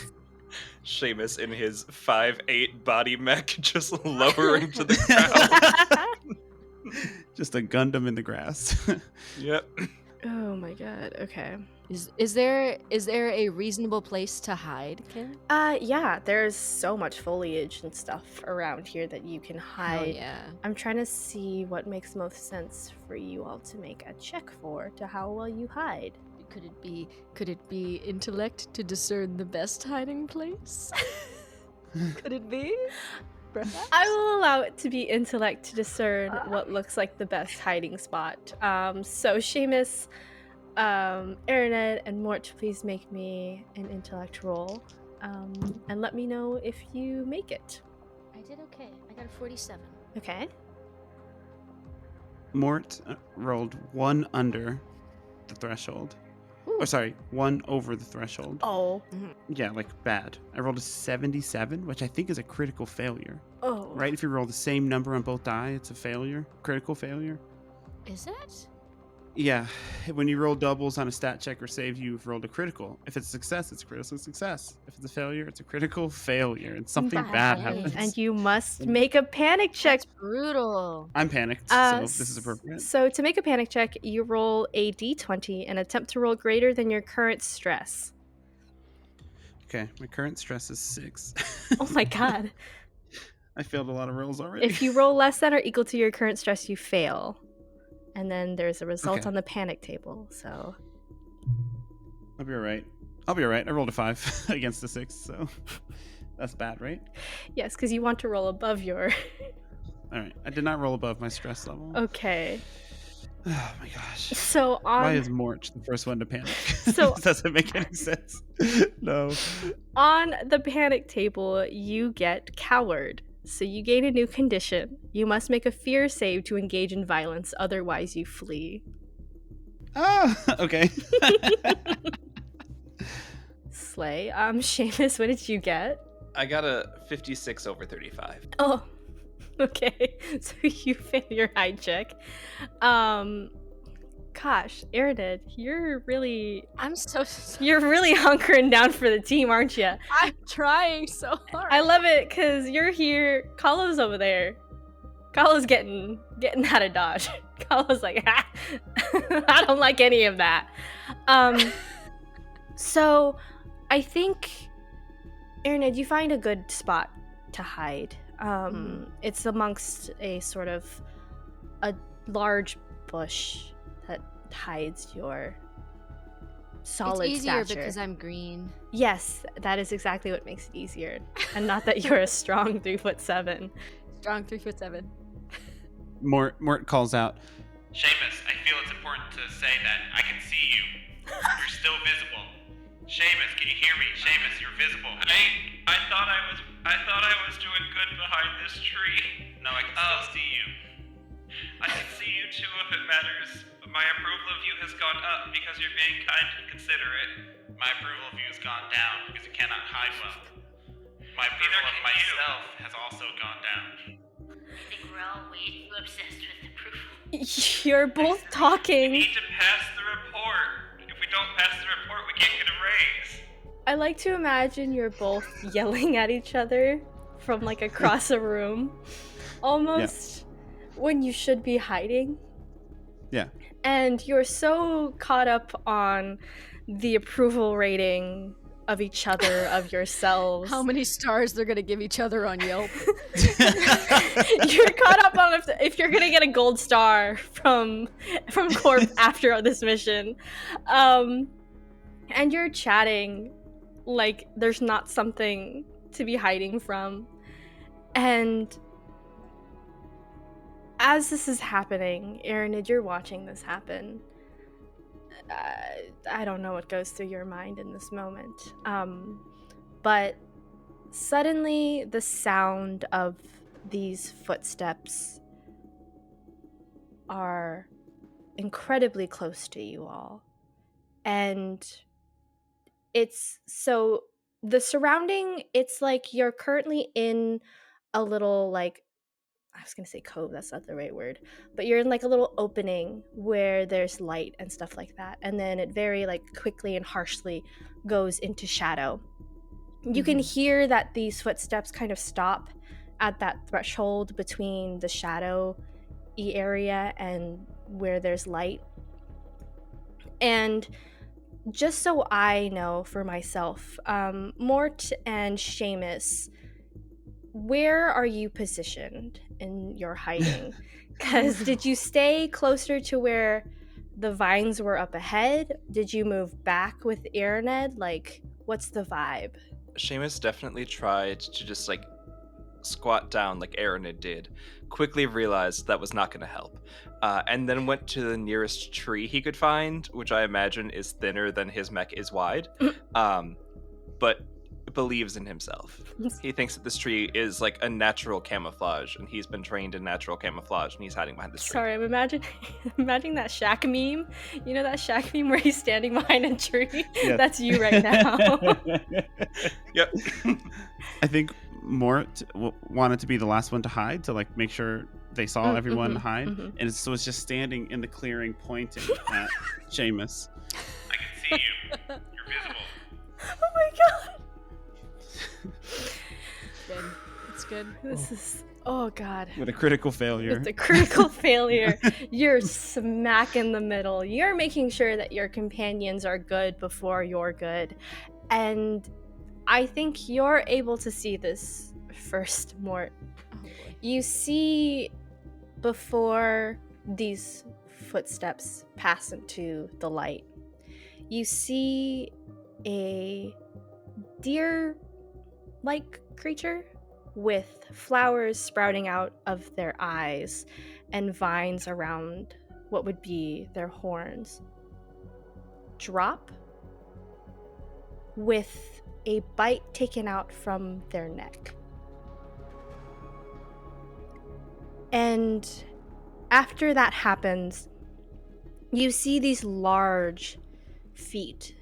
Seamus in his 5'8" body mech just lowering to the ground. just a Gundam in the grass. Yep. Oh my god. Okay. Is there a reasonable place to hide, Kim? Yeah, there's so much foliage and stuff around here that you can Oh hide. yeah. I'm trying to see what makes most sense for you all to make a check for to how well you hide. Could it be intellect to discern the best hiding place? Could it be? Perhaps? I will allow it to be intellect to discern what looks like the best hiding spot. So Seamus, Araned, and Mort, please make me an intellect roll. And let me know if you make it. I did okay. I got a 47. Okay. Mort rolled 1 under the threshold. Oh, sorry, 1 over the threshold. Oh. Yeah, like bad. I rolled a 77, which I think is a critical failure. Oh. Right? If you roll the same number on both die, it's a failure. Critical failure. Is it? Yeah. When you roll doubles on a stat check or save, you've rolled a critical. If it's a success, it's a critical success. If it's a failure, it's a critical failure. And something bad happens. And you must make a panic check. That's brutal. I'm panicked, so this is appropriate. So to make a panic check, you roll a d20 and attempt to roll greater than your current stress. Okay, my current stress is 6. Oh my god. I failed a lot of rolls already. If you roll less than or equal to your current stress, you fail. And then there's a result Okay. on the panic table, so... I'll be alright. I rolled a 5 against a 6, so that's bad, right? Yes, because you want to roll above your... Alright, I did not roll above my stress level. Okay. Oh my gosh. So on... Why is Mort the first one to panic? So- This doesn't make any sense. No. On the panic table, you get coward. So you gain a new condition. You must make a fear save to engage in violence, otherwise you flee. Ah, okay. Slay. Seamus, what did you get? I got a 56 over 35. Oh, okay. So you fail your hide check. Gosh, Aridid, you're really hunkering down for the team, aren't you? I'm trying so hard. I love it because you're here. Kalo's over there. Kalo's getting out of dodge. Kalo's like, I don't like any of that. So I think, Aridid, you find a good spot to hide. It's amongst a sort of a large bush that hides your solid It's easier stature. because I'm green. Yes, that is exactly what makes it easier, and not that you're a strong 3'7". Strong 3'7". Mort calls out. Seamus, I feel it's important to say that I can see you. You're still visible. Seamus, can you hear me? Seamus, you're visible. I thought I was doing good behind this tree. No, I can still see you. I can see you too if it matters. But my approval of you has gone up because you're being kind and considerate. My approval of you has gone down because you cannot hide well. My approval of myself has also gone down. I think we're all way too obsessed with approval. You're both We talking. need to pass the report. If we don't pass the report, we can't get a raise. I like to imagine you're both yelling at each other from like across a room, almost when you should be hiding. Yeah. And you're so caught up on the approval rating of each other, of yourselves. How many stars they're gonna give each other on Yelp? You're caught up on if you're gonna get a gold star from Corp after this mission. And you're chatting like there's not something to be hiding from. And as this is happening, Aridid, you're watching this happen. I don't know what goes through your mind in this moment. But suddenly the sound of these footsteps are incredibly close to you all. And it's so the surrounding, it's like you're currently in a little like, I was gonna say cove, that's not the right word, but you're in like a little opening where there's light and stuff like that, and then it very like quickly and harshly goes into shadow. You can hear that these footsteps kind of stop at that threshold between the shadow-y area and where there's light. And just so I know for myself, Mort and Seamus, where are you positioned in your hiding? Because did you stay closer to where the vines were up ahead? Did you move back with Aridid? Like, what's the vibe? Seamus definitely tried to just like squat down like Aridid did, quickly realized that was not going to help, and then went to the nearest tree he could find, which I imagine is thinner than his mech is wide. But believes in himself. He thinks that this tree is like a natural camouflage, and he's been trained in natural camouflage, and he's hiding behind this tree. Sorry, I'm imagining that Shaq meme. You know that Shaq meme where he's standing behind a tree? Yes. That's you right now. Yep. I think Mort wanted to be the last one to hide to like make sure they saw everyone hide, and so it's just standing in the clearing pointing at Seamus. I can see you. You're visible. Oh my god. Good. It's good. This is... Oh god. With a critical failure. It's a critical failure. You're smack in the middle. You're making sure that your companions are good before you're good. And I think you're able to see this first, Mort. Oh boy. You see, before these footsteps pass into the light, you see a deer-like creature with flowers sprouting out of their eyes and vines around what would be their horns drop with a bite taken out from their neck. And after that happens, you see these large feet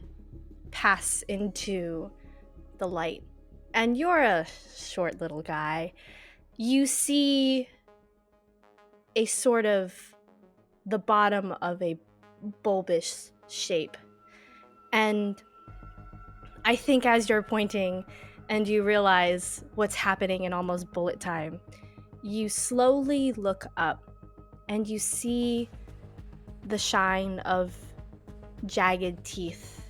pass into the light. And you're a short little guy. You see a sort of the bottom of a bulbous shape. And I think as you're pointing and you realize what's happening in almost bullet time, you slowly look up and you see the shine of jagged teeth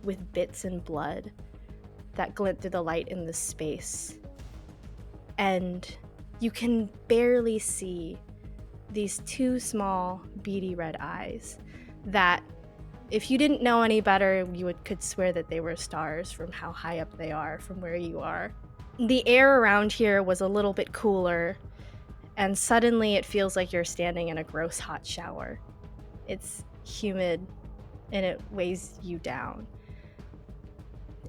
with bits and blood that glint through the light in this space. And you can barely see these two small, beady red eyes that, if you didn't know any better, you could swear that they were stars from how high up they are from where you are. The air around here was a little bit cooler, and suddenly it feels like you're standing in a gross hot shower. It's humid, and it weighs you down.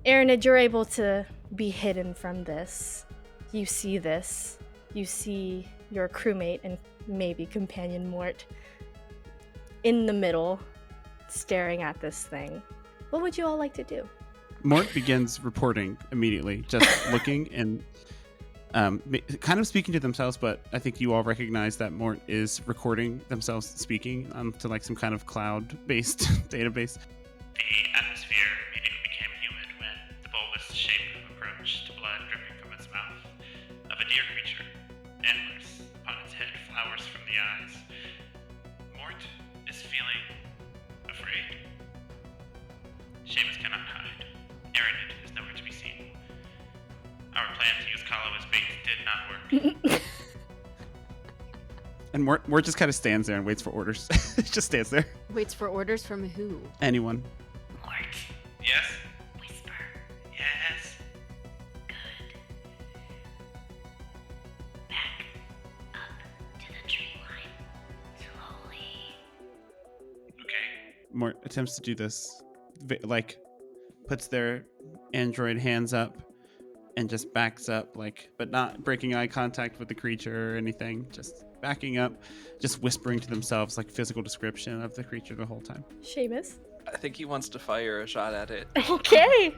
Erinid, you're able to be hidden from this. You see this. You see your crewmate and maybe companion Mort in the middle, staring at this thing. What would you all like to do? Mort begins reporting immediately, just looking and kind of speaking to themselves, but I think you all recognize that Mort is recording themselves speaking to like some kind of cloud-based database. The atmosphere immediately became humid when the bulbous shape approached, blood dripping from its mouth, of a deer creature, antlers upon its head, flowers from the eyes. Mort is feeling afraid. Seamus cannot hide. Erinid is nowhere to be seen. Our plan to use Kalo as bait did not work. And Mort just kind of stands there and waits for orders. Just stands there. Waits for orders from who? Anyone. Mort, Yes? whisper. Yes? Good. Back up to the tree line. Slowly. Okay. Mort attempts to do this, like puts their android hands up and just backs up, like, but not breaking eye contact with the creature or anything, just backing up, just whispering to themselves, like physical description of the creature the whole time. Seamus? I think he wants to fire a shot at it. Okay.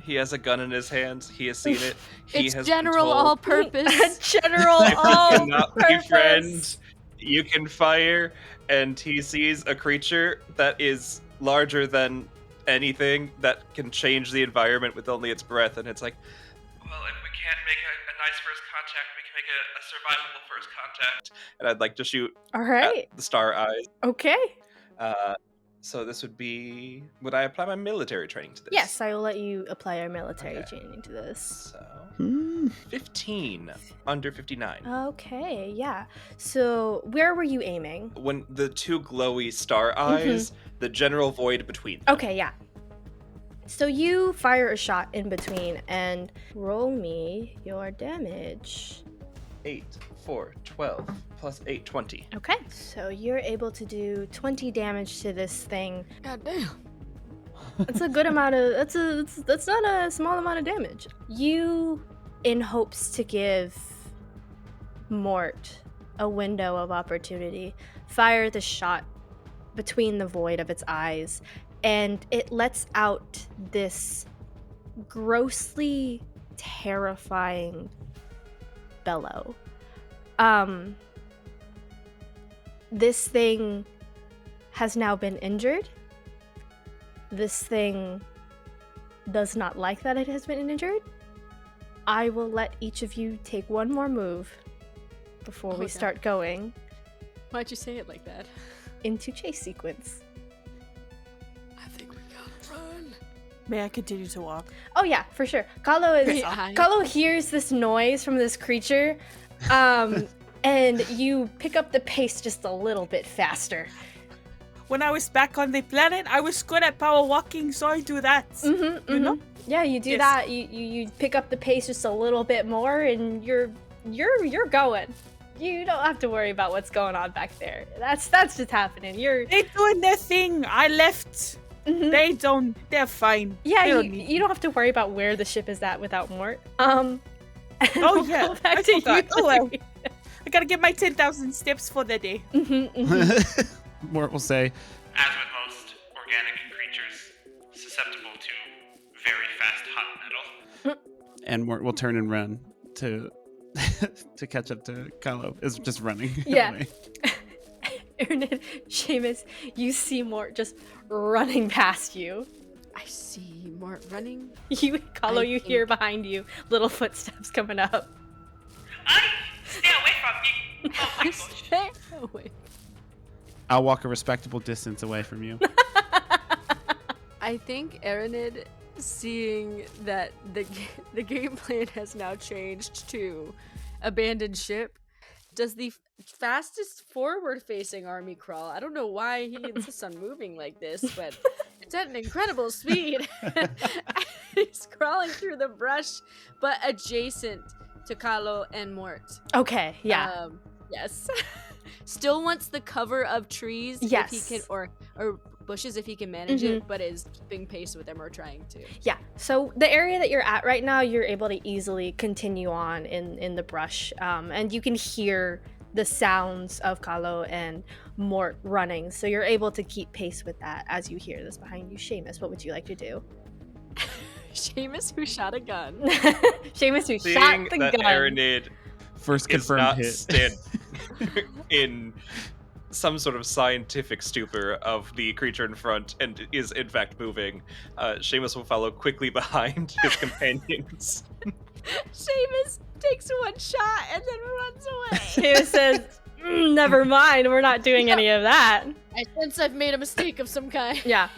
He has a gun in his hands. He has seen it. He It's has general been told, all-purpose. General if you all cannot be friends, you can fire. And he sees a creature that is larger than anything that can change the environment with only its breath, and it's like, well, if we can't make a nice first contact, we can make a survivable first contact. And I'd like to shoot All right. at the star eyes. Okay. So this would I apply my military training to this? Yes, I will let you apply our military Okay. training to this. So 15 under 59. Okay, yeah. So where were you aiming? When the two glowy star eyes, the general void between them. Okay, yeah. So you fire a shot in between and roll me your damage. 8, 4, 12, plus 8, 20. Okay. So you're able to do 20 damage to this thing. God damn. That's a good amount of. That's not a small amount of damage. You, in hopes to give Mort a window of opportunity, fire the shot between the void of its eyes, and it lets out this grossly terrifying bellow. This thing has now been injured. This thing does not like that it has been injured. I will let each of you take one more move before we start going Why'd you say it like that? into chase sequence. I think we gotta run. May I continue to walk? Oh yeah, for sure. Kahlo hears this noise from this creature, and you pick up the pace just a little bit faster. When I was back on the planet, I was good at power walking, so I do that. You know? Yeah, you do Yes. that. You pick up the pace just a little bit more, and you're going. You don't have to worry about what's going on back there. That's just happening. They doing their thing. I left. Mhm. They don't. They're fine. Yeah, They you, don't need you don't have to worry about where the ship is at without Mort. And Oh, we'll yeah, go back I to forgot. you. Oh, well. I gotta get my 10,000 steps for the day. Mort will say, As with most organic creatures, susceptible to very fast hot metal. and Mort will turn and run to to catch up to Kahlo. Is just running. Yeah. away. Ernid, Seamus, you see Mort just running past you. I see Mort running. You, Kahlo, I you think- hear behind you little footsteps coming up. Stay away from me. Oh my gosh. Stay away. I'll walk a respectable distance away from you. I think Erinid, seeing that the game plan has now changed to abandoned ship, does the fastest forward-facing army crawl. I don't know why he insists on moving like this, but it's at an incredible speed. He's crawling through the brush, but adjacent to Kahlo and Mort. Okay, yeah. Yes. Still wants the cover of trees Yes. if he can, or bushes if he can manage it, but is keeping pace with them or trying to. Yeah, so the area that you're at right now, you're able to easily continue on in the brush, and you can hear the sounds of Kahlo and Mort running, so you're able to keep pace with that as you hear this behind you. Seamus, what would you like to do? Seamus, who shot a gun. Seamus, who Seeing shot the that gun. Aranid First is confirmed not hit. stand in some sort of scientific stupor of the creature in front and is in fact moving, Seamus will follow quickly behind his companions. Seamus takes one shot and then runs away. Seamus says, never mind, we're not doing any of that. I sense I've made a mistake of some kind. Yeah,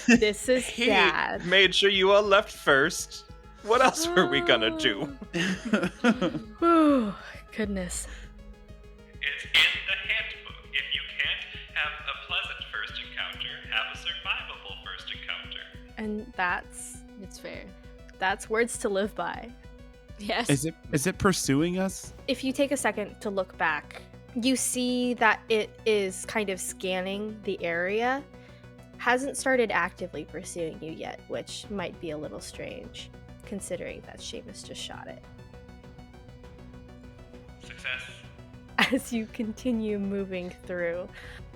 this is He Dad. made sure you all left first. What else were we gonna do? Whew, goodness. It's in the handbook. If you can't have a pleasant first encounter, have a survivable first encounter. And It's fair. that's words to live by. Yes. Is it pursuing us? If you take a second to look back, you see that it is kind of scanning the area. Hasn't started actively pursuing you yet, which might be a little strange, considering that Seamus just shot it. Success. As you continue moving through,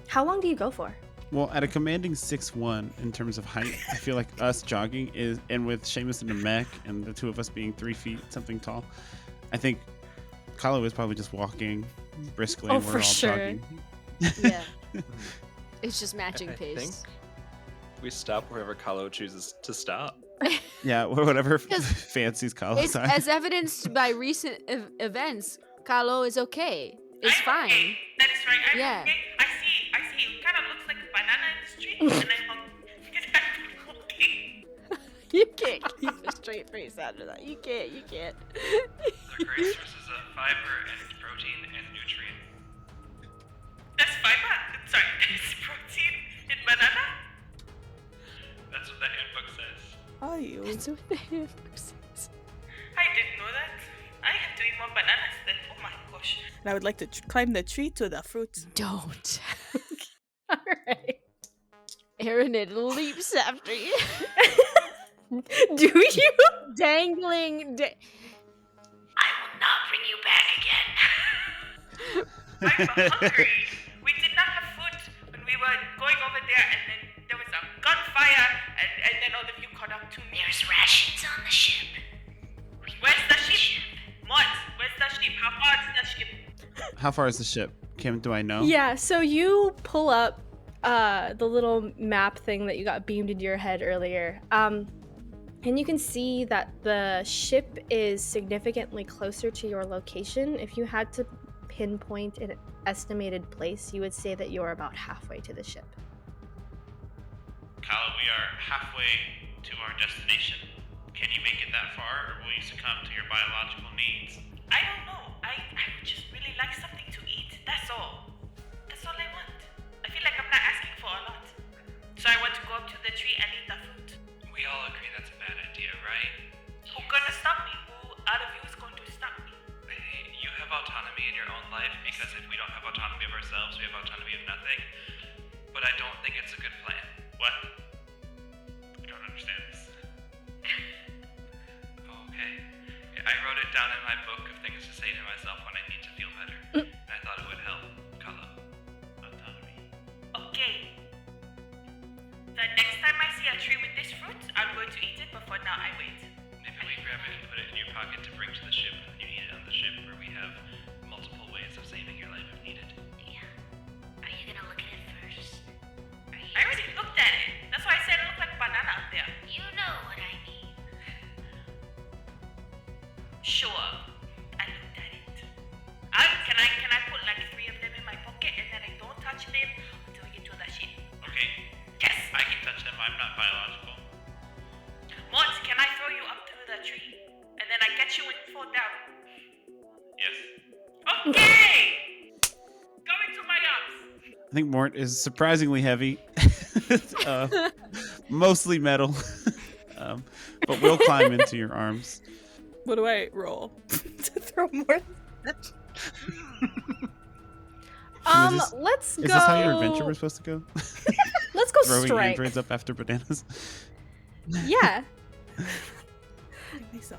how long do you go for? Well, at a commanding 6'1" in terms of height, I feel like us jogging is, and with Seamus in the mech and the two of us being 3 feet something tall, I think Kahlo is probably just walking briskly Oh, and we're for all sure. jogging. Yeah. It's just matching I pace. think we stop wherever Kahlo chooses to stop. Yeah, whatever Because fancies Kahlo It's are. as evidenced by recent events. Kahlo is okay. It's I'm fine. Okay. That's right. I'm Yeah. okay. I see. It kind of looks like a banana in the street, and I'm okay. You can't keep a straight face after that. You can't. The grace sources of fiber and protein and nutrient. That's fiber. Sorry, that's protein in banana. That's what the handbook says. Are you? That's what the handbook says. I didn't know that. I have to eat more bananas then. Oh my gosh. And I would like to climb the tree to the fruits. Don't. All right. Aranid leaps after you. Do you? Dangling. I will not bring you back again. I'm hungry. We did not have food when we were going over there, and then there was a gunfire, and then all of you caught up to me. There's rations on the ship. Where's the ship? Mort, where's the ship? How far is the ship? How far is the ship? Kim, do I know? Yeah, so you pull up the little map thing that you got beamed into your head earlier. And you can see that the ship is significantly closer to your location. If you had to pinpoint an estimated place, you would say that you're about halfway to the ship. Kala, we are halfway to our destination. Can you make it that far, or will you succumb to your biological needs? I don't know. I would just really like something to eat. That's all. That's all I want. I feel like I'm not asking for a lot. So I want to go up to the tree and eat the fruit. We all agree that's a bad idea, right? Who's gonna stop me? Who out of you is going to stop me? Hey, you have autonomy in your own life, because if we don't have autonomy of ourselves, we have autonomy of nothing. But I don't think it's a good plan. What? I don't understand this. Okay. Yeah, I wrote it down in my book of things to say to myself when I need to feel better. And I thought it would help. Kala. Autonomy. Okay. The next time I see a tree with this fruit, I'm going to eat it, but for now I wait. Maybe we grab it and put it in your pocket to bring to the ship, and then you eat it on the ship, where we have multiple ways of saving your life if needed. Yeah. Are you gonna look at it first? I already looked at it. That's why I said it looked like a banana up there. You know what I mean. Sure. I looked at it. Can I put like 3 of them in my pocket and then I don't touch them until we get to the ship? Okay. Yes. I can touch them. I'm not biological. Mort, can I throw you up to the tree? And then I catch you when you fall down. Yes. Okay! Go into my arms. I think Mort is surprisingly heavy. Mostly metal. But we'll climb into your arms. What do I roll to throw more? Let's go. Is this how your adventure was supposed to go? Let's go Throwing strength. androids up after bananas? Yeah.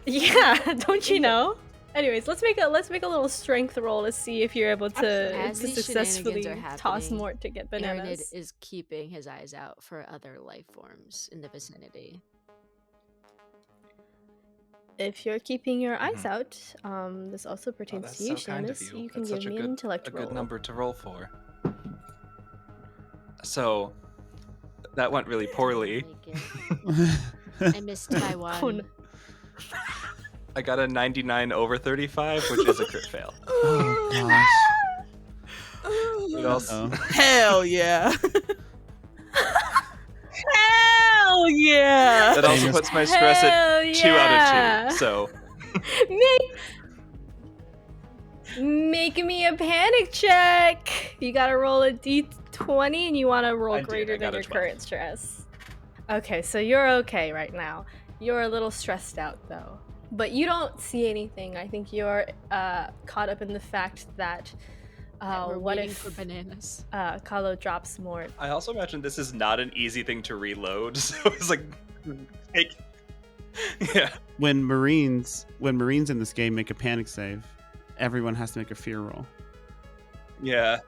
Yeah, don't you know? Anyways, let's make a little strength roll to see if you're able to As these successfully shenanigans are toss happening, Mort to get Aranid bananas. is keeping his eyes out for other life forms in the vicinity. If you're keeping your eyes out, this also Oh, pertains that's to you, so kind of Seamus. you. You can That's give such me an intellect a roll. good number to roll for. So that went really poorly. I missed by one. Oh, no. I got a 99 over 35, which is a crit fail. Oh gosh. It also, Hell yeah. Hell yeah. that also puts my stress Hell at 2 out yeah. of 2. So Make me a panic check. You gotta roll a d20 and you want to roll I did. greater I got than a your 12. current stress. Okay, so you're okay right now. You're a little stressed out though, but you don't see anything. I think you're caught up in the fact that We're what waiting if for bananas? Kalo drops more? I also imagine this is not an easy thing to reload. So it's like, yeah. When Marines in this game make a panic save, everyone has to make a fear roll. Yeah.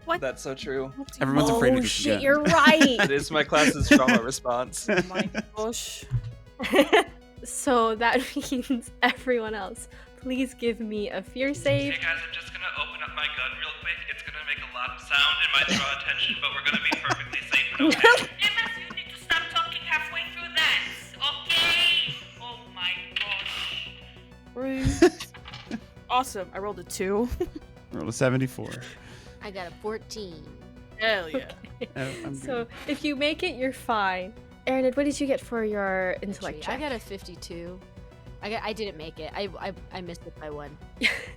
What? That's so true. Everyone's afraid Oh of this shit, again. you're right. It is my class's trauma response. Oh my gosh. So that means everyone else, please give me a fear save. Hey guys, I'm just gonna open up my gun real quick. It's gonna make a lot of sound. It might draw attention, but we're gonna be perfectly safe and okay. Emma, you need to stop talking halfway through that, okay? Oh my gosh. Awesome. I rolled a 2. Roll a 74. I got a 14. Hell yeah. I'm So good. if you make it, you're fine. Aaron, what did you get for your intellect check? I got a 52. I didn't make it. I missed it by 1.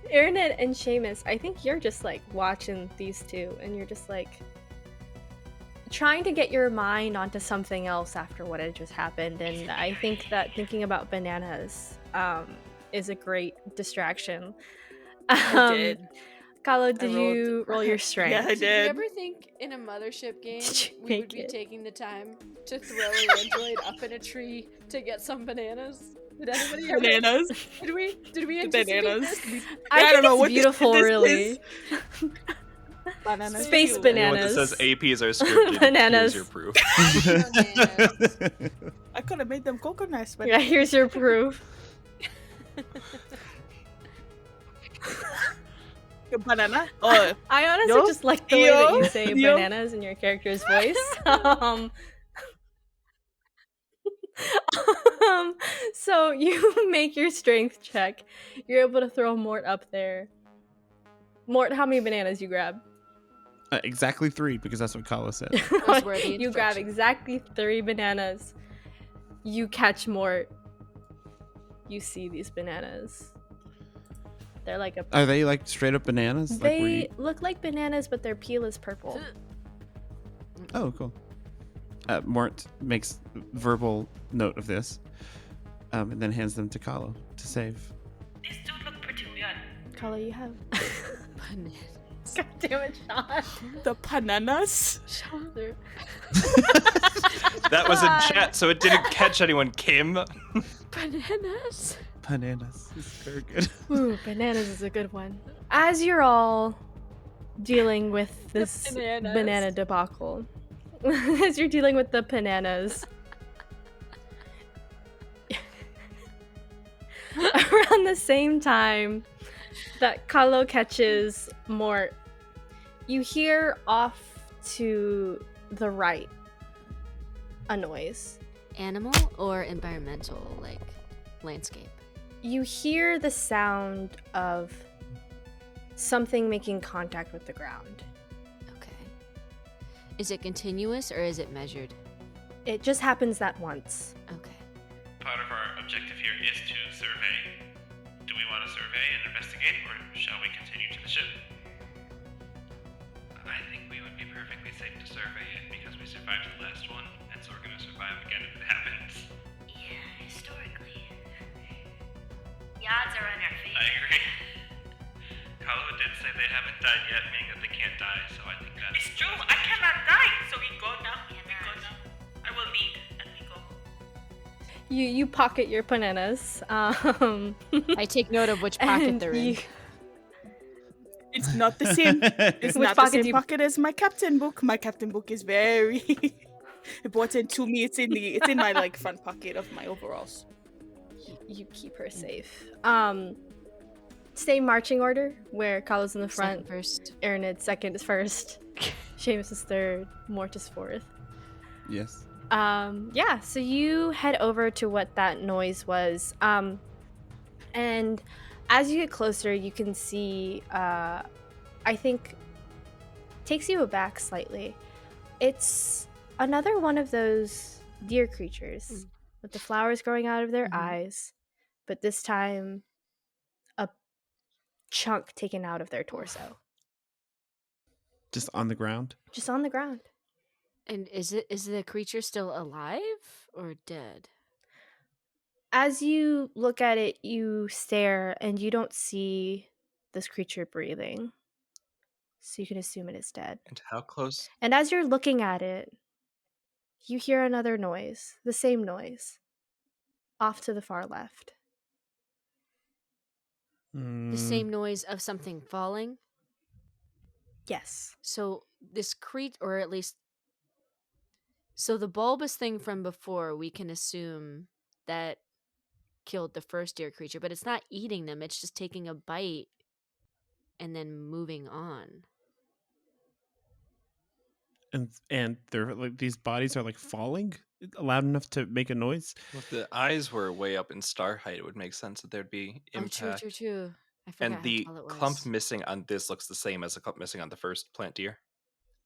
Aaron and Seamus, I think you're just like watching these two and you're just like trying to get your mind onto something else after what had just happened. And I think that thinking about bananas is a great distraction. I did. Kalo, did rolled you roll your strength? Yeah, I Did we did. ever think in a mothership game Did you we make would be it? taking the time to throw a android up in a tree to get some bananas? Did anybody ever? Bananas. Did we The anticipate bananas. this? I don't think know it's what this- beautiful, this really. is. Bananas. Space too. bananas. Anyone that says APs are scripted, Bananas. here's your proof. Bananas. I could have made them coconuts, but Yeah, here's your proof. banana. Oh, I honestly Yo, just like the way that you yo, say yo. bananas in your character's voice. So you make your strength check. You're able to throw Mort up there. Mort, how many bananas you grab? Exactly 3, because that's what Kala said. Those were the You grab instructions. exactly 3 bananas. You catch Mort. You see these bananas. They're like a. Are they like straight up bananas? Like where They you... look like bananas, but their peel is purple. Oh, cool. Mort makes verbal note of this, and then hands them to Kalo to save. these do look pretty weird. Color you have. Bananas. God damn it, Sean. The bananas. Sean, they're- That was in chat, so it didn't catch anyone, Kim. Bananas. Bananas. It's very good. Ooh, bananas is a good one. As you're all dealing with this bananas. banana debacle, as you're dealing with the bananas, around the same time that Kalo catches Mort, you hear off to the right a noise. Animal or environmental, like landscape? You hear the sound of something making contact with the ground. Okay. Is it continuous or is it measured? It just happens that once. Okay. Part of our objective here is to survey. Do we want to survey and investigate, or shall we continue to the ship? I think we would be perfectly safe to survey it because we survived the last one, and so we're going to survive again if it happens. Yeah, historically. The odds are in our I favor. agree. Kalu did say they haven't died yet, meaning that they can't die, so I think that's... It's true. I cannot die. So we go now. We go Cannot. now. I will lead, and we go. You pocket your bananas. I take note of which pocket and they're in. It's not the same. It's Which not the pocket same do you- pocket as my captain book. My captain book is very important to me. It's in my like front pocket of my overalls. You keep her safe. Same marching order where Kalo's in the front, Second first. Aaronid second is first, Seamus is third, Mort is fourth. Yes. Yeah, so you head over to what that noise was. And as you get closer, you can see, I think, takes you aback slightly. It's another one of those deer creatures with the flowers growing out of their eyes, but this time a chunk taken out of their torso, Just on the ground. just on the ground. And is the creature still alive or dead? As you look at it, you stare and you don't see this creature breathing. So you can assume it is dead. And how close? And as you're looking at it, you hear another noise, the same noise, off to the far left. Mm, The same noise of something falling? Yes. So this or at least so the bulbous thing from before, we can assume that killed the first deer creature, but it's not eating them, it's just taking a bite and then moving on. And they're like these bodies are like falling loud enough to make a noise. Well, if the eyes were way up in star height, it would make sense that there'd be impact. Oh, true. I forgot And the how tall it clump was. missing on this looks the same as the clump missing on the first plant deer.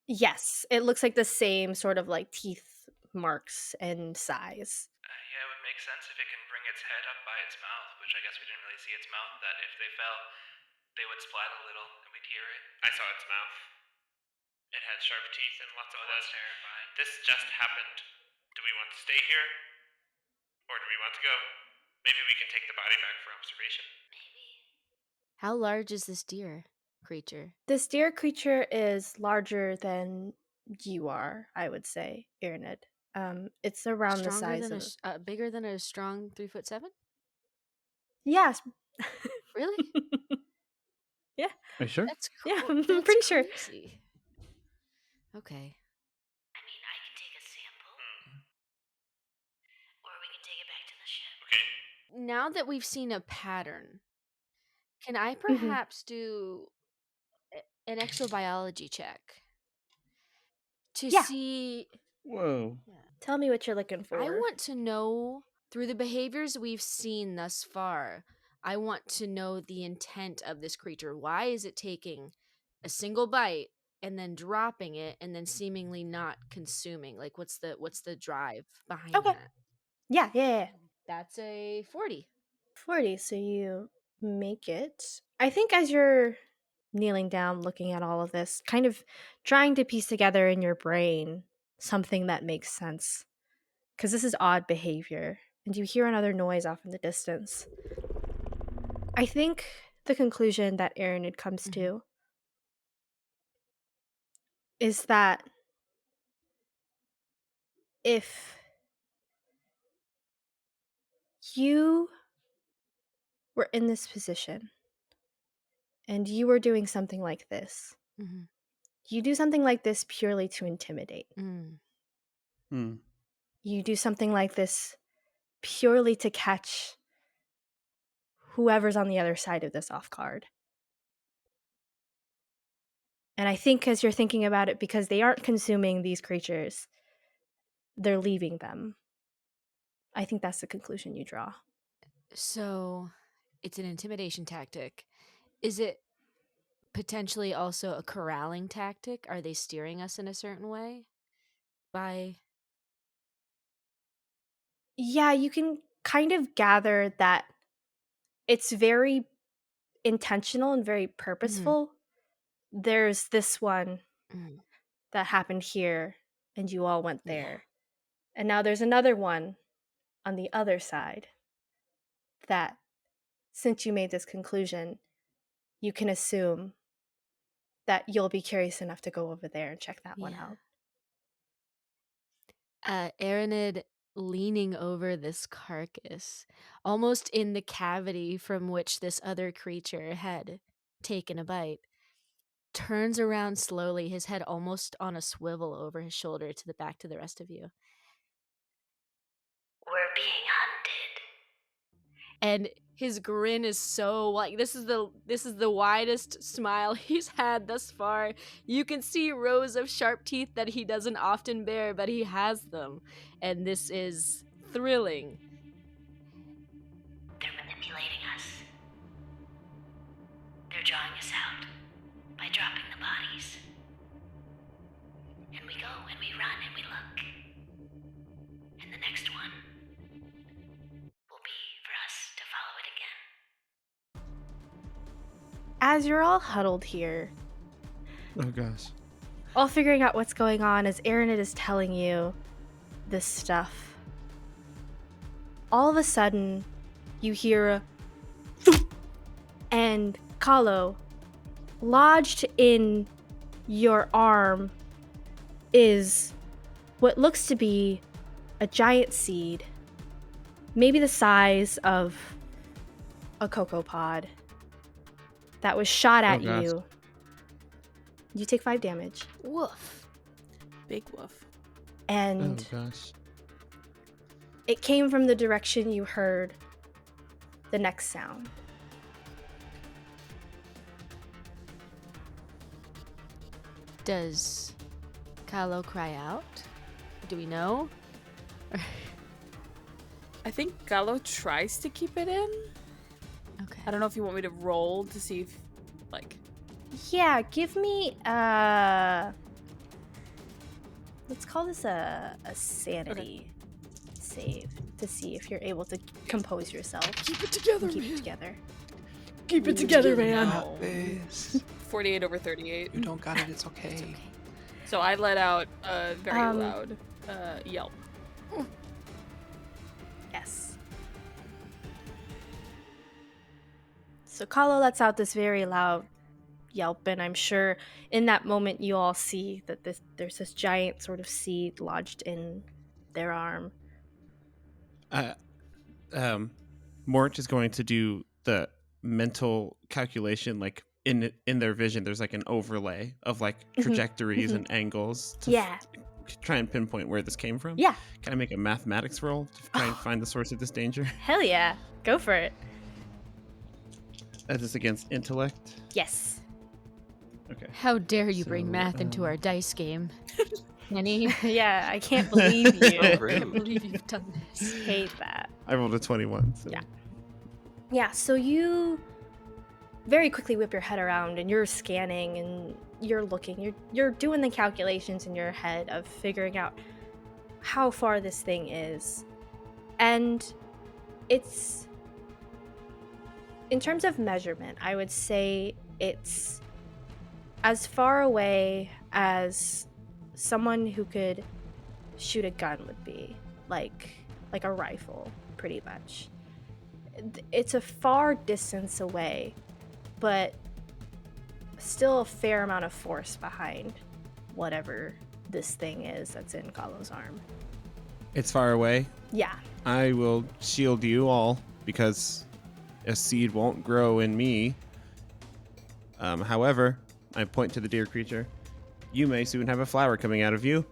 Yes, it looks like the same sort of like teeth marks and size. Yeah, it would make sense if it can bring its head up by its mouth, which I guess we didn't really see its mouth, that if they fell, they would splat a little and we'd hear it. I saw its mouth. It had sharp teeth and lots of blood. That's terrifying. This just happened. Do we want to stay here? Or do we want to go? Maybe we can take the body back for observation. How large is this deer? creature? This deer creature is larger than you are, I would say, Irinid. It's around the size of Bigger than a strong 3'7"? Yes. Really? Yeah. Are you sure? That's Yeah, cool. I'm That's pretty sure. crazy. Okay. I mean, I can take a sample, or we can take it back to the ship. Okay. Now that we've seen a pattern, can I Mhm. perhaps do an exobiology check to Yeah. see? Whoa. Tell me what you're looking for. I want to know, through the behaviors we've seen thus far, I want to know the intent of this creature. Why is it taking a single bite and then dropping it and then seemingly not consuming? Like, what's the drive behind Okay. that? Yeah. That's a 40. 40, so you make it. I think as you're kneeling down, looking at all of this, kind of trying to piece together in your brain something that makes sense. Because this is odd behavior, and you hear another noise off in the distance. I think the conclusion that Aranid comes to is that if you were in this position and you were doing something like this, Mhm. you do something like this purely to intimidate. Hmm. You do something like this purely to catch whoever's on the other side of this off guard. And I think as you're thinking about it, because they aren't consuming these creatures, they're leaving them. I think that's the conclusion you draw. So, it's an intimidation tactic. Is it potentially also a corralling tactic? Are they steering us in a certain way? Yeah, you can kind of gather that it's very intentional and very purposeful. There's this one Mm. that happened here, and you all went Yeah. there. And now there's another one on the other side that, since you made this conclusion, you can assume that you'll be curious enough to go over there and check that one out. Aranid leaning over this carcass, almost in the cavity from which this other creature had taken a bite, turns around slowly, his head almost on a swivel over his shoulder to the back to the rest of you. We're being hunted. And his grin is so like this is the widest smile he's had thus far. You can see rows of sharp teeth that he doesn't often bear, but he has them, and this is thrilling. They're manipulating us. They're drawing us out by dropping the bodies. And we go and we run and we look. And the next one will be for us to follow it again. As you're all huddled here, Oh gosh. all figuring out what's going on as Aranid is telling you this stuff, all of a sudden you hear a thump, and Kahlo, lodged in your arm is what looks to be a giant seed, maybe the size of a cocoa pod, that was shot at gosh. you. You take 5 damage. Woof. Big woof. And Oh gosh. it came from the direction you heard the next sound. Does Kahlo cry out? Do we know? I think Gallo tries to keep it in. Okay. I don't know if you want me to roll to see if, like... Yeah, give me let's call this a sanity save to see if you're able to compose yourself. Keep it together, Keep man. it together. Keep it together, man. No. This. 48 over 38. You don't got it, it's okay. It's okay. So I let out a very Um, loud yelp. Yes. So Kahlo lets out this very loud yelp, and I'm sure in that moment you all see that there's this giant sort of seed lodged in their arm. Mort is going to do the mental calculation, like in their vision. There's like an overlay of like trajectories and angles to try and pinpoint where this came from. Yeah. Can I make a mathematics roll to try and find the source of this danger? Hell yeah. Go for it. Is this against intellect? Yes. Okay. How dare you bring math into our dice game? Kenny? Yeah, I can't believe you. Oh, I rude. can't believe you've done this. Hate that. I rolled a 21. So. Yeah. Yeah, so you very quickly whip your head around and you're scanning and you're looking. You're doing the calculations in your head of figuring out how far this thing is. And it's, in terms of measurement, I would say it's as far away as someone who could shoot a gun would be, like a rifle, pretty much. It's a far distance away, but still a fair amount of force behind whatever this thing is that's in Kalo's arm. It's far away. Yeah. I will shield you all because a seed won't grow in me. However, I point to the deer creature. You may soon have a flower coming out of you,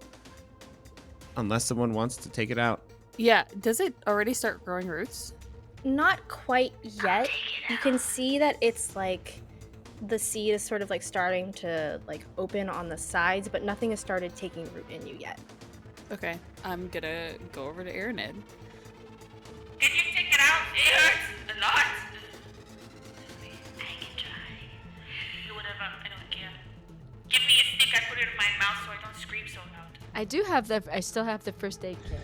unless someone wants to take it out. Yeah, does it already start growing roots? Not quite yet. You can see that it's like the seed is sort of like starting to like open on the sides, but nothing has started taking root in you yet. Okay, I'm gonna go over to Aranid. Can you take it out? It hurts a lot. I can try. Do whatever, I don't care. Give me a stick, I put it in my mouth so I don't scream so loud. I still have the first aid kit.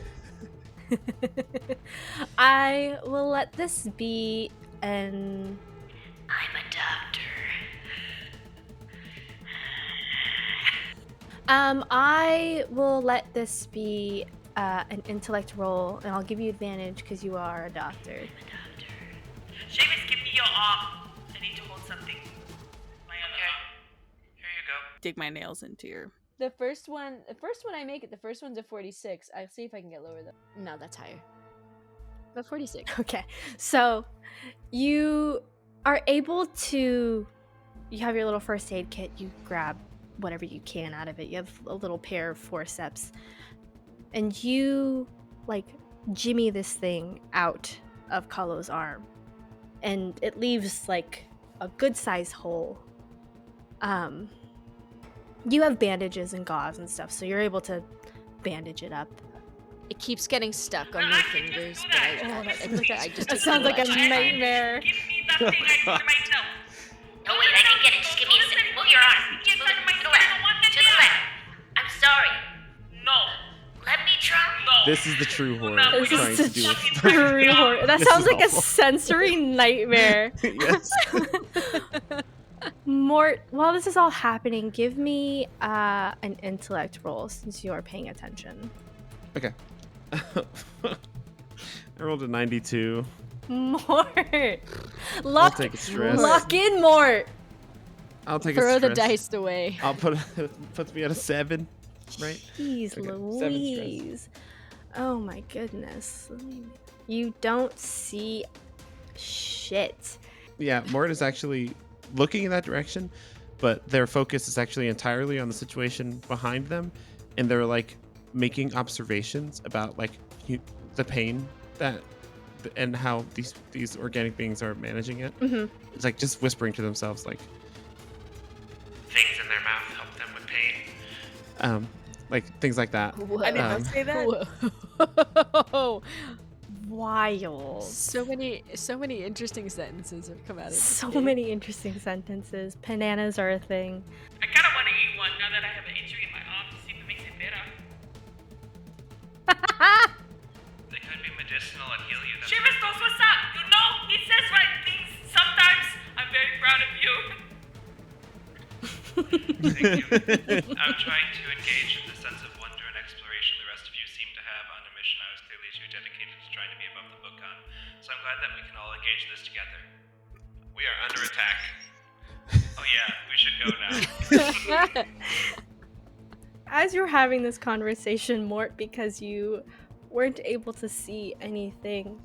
I will let this be an... I'm a doctor. I will let this be an intellect roll, and I'll give you advantage because you are a doctor. Seamus, give me your arm. I need to hold something. My other arm. Here you go. Dig my nails into your... The first one I make it, the first one's a 46. I'll see if I can get lower though. No, that's higher. But 46. Okay, so you are able to... You have your little first aid kit. You grab whatever you can out of it. You have a little pair of forceps. And you, like, jimmy this thing out of Kalo's arm. And it leaves, like, a good-sized hole. You have bandages and gauze and stuff, so you're able to bandage it up. It keeps getting stuck on my fingers, but I just... That sounds like a nightmare. Give me that thing I put myself. No, wait, I can get it. Just give me a second. Move your arm. Yes, Move I it to the left. To the left. I'm sorry. No. Let me try. No. This is the true horror. No, This trying is to the do it. true horror. That This sounds is like a awful. sensory nightmare. Yes. Mort, while this is all happening, give me an intellect roll since you are paying attention. Okay. I rolled a 92. Mort! I'll Lock, take a stress. lock in, Mort! I'll take a Throw stress. the dice away. I'll puts me at a 7, right? Jeez Okay, 7 Louise. Oh my goodness. You don't see shit. Yeah, Mort is actually looking in that direction, but their focus is actually entirely on the situation behind them, and they're like making observations about like the pain that and how these organic beings are managing it. Mm-hmm. It's like just whispering to themselves, like Things in their mouth help them with pain. like things like that. I did not Um, say that. Whoa. Wild. So many interesting sentences have come out of this So game. many interesting sentences. Bananas are a thing. I kind of want to eat one now that I have an injury in my arm to see if it makes it better. They could be medicinal and heal you. That's Seamus knows what's up. You know, he says right things sometimes. I'm very proud of you. Thank you. I'm trying to engage in the sense of wonder and exploration the rest of you seem to have on a mission I was clearly too dedicated to trying to be above the book on. So I'm glad that we can all engage in this together. We are under attack. Oh yeah, we should should go now. As you're having this conversation, Mort, because you weren't able to see anything,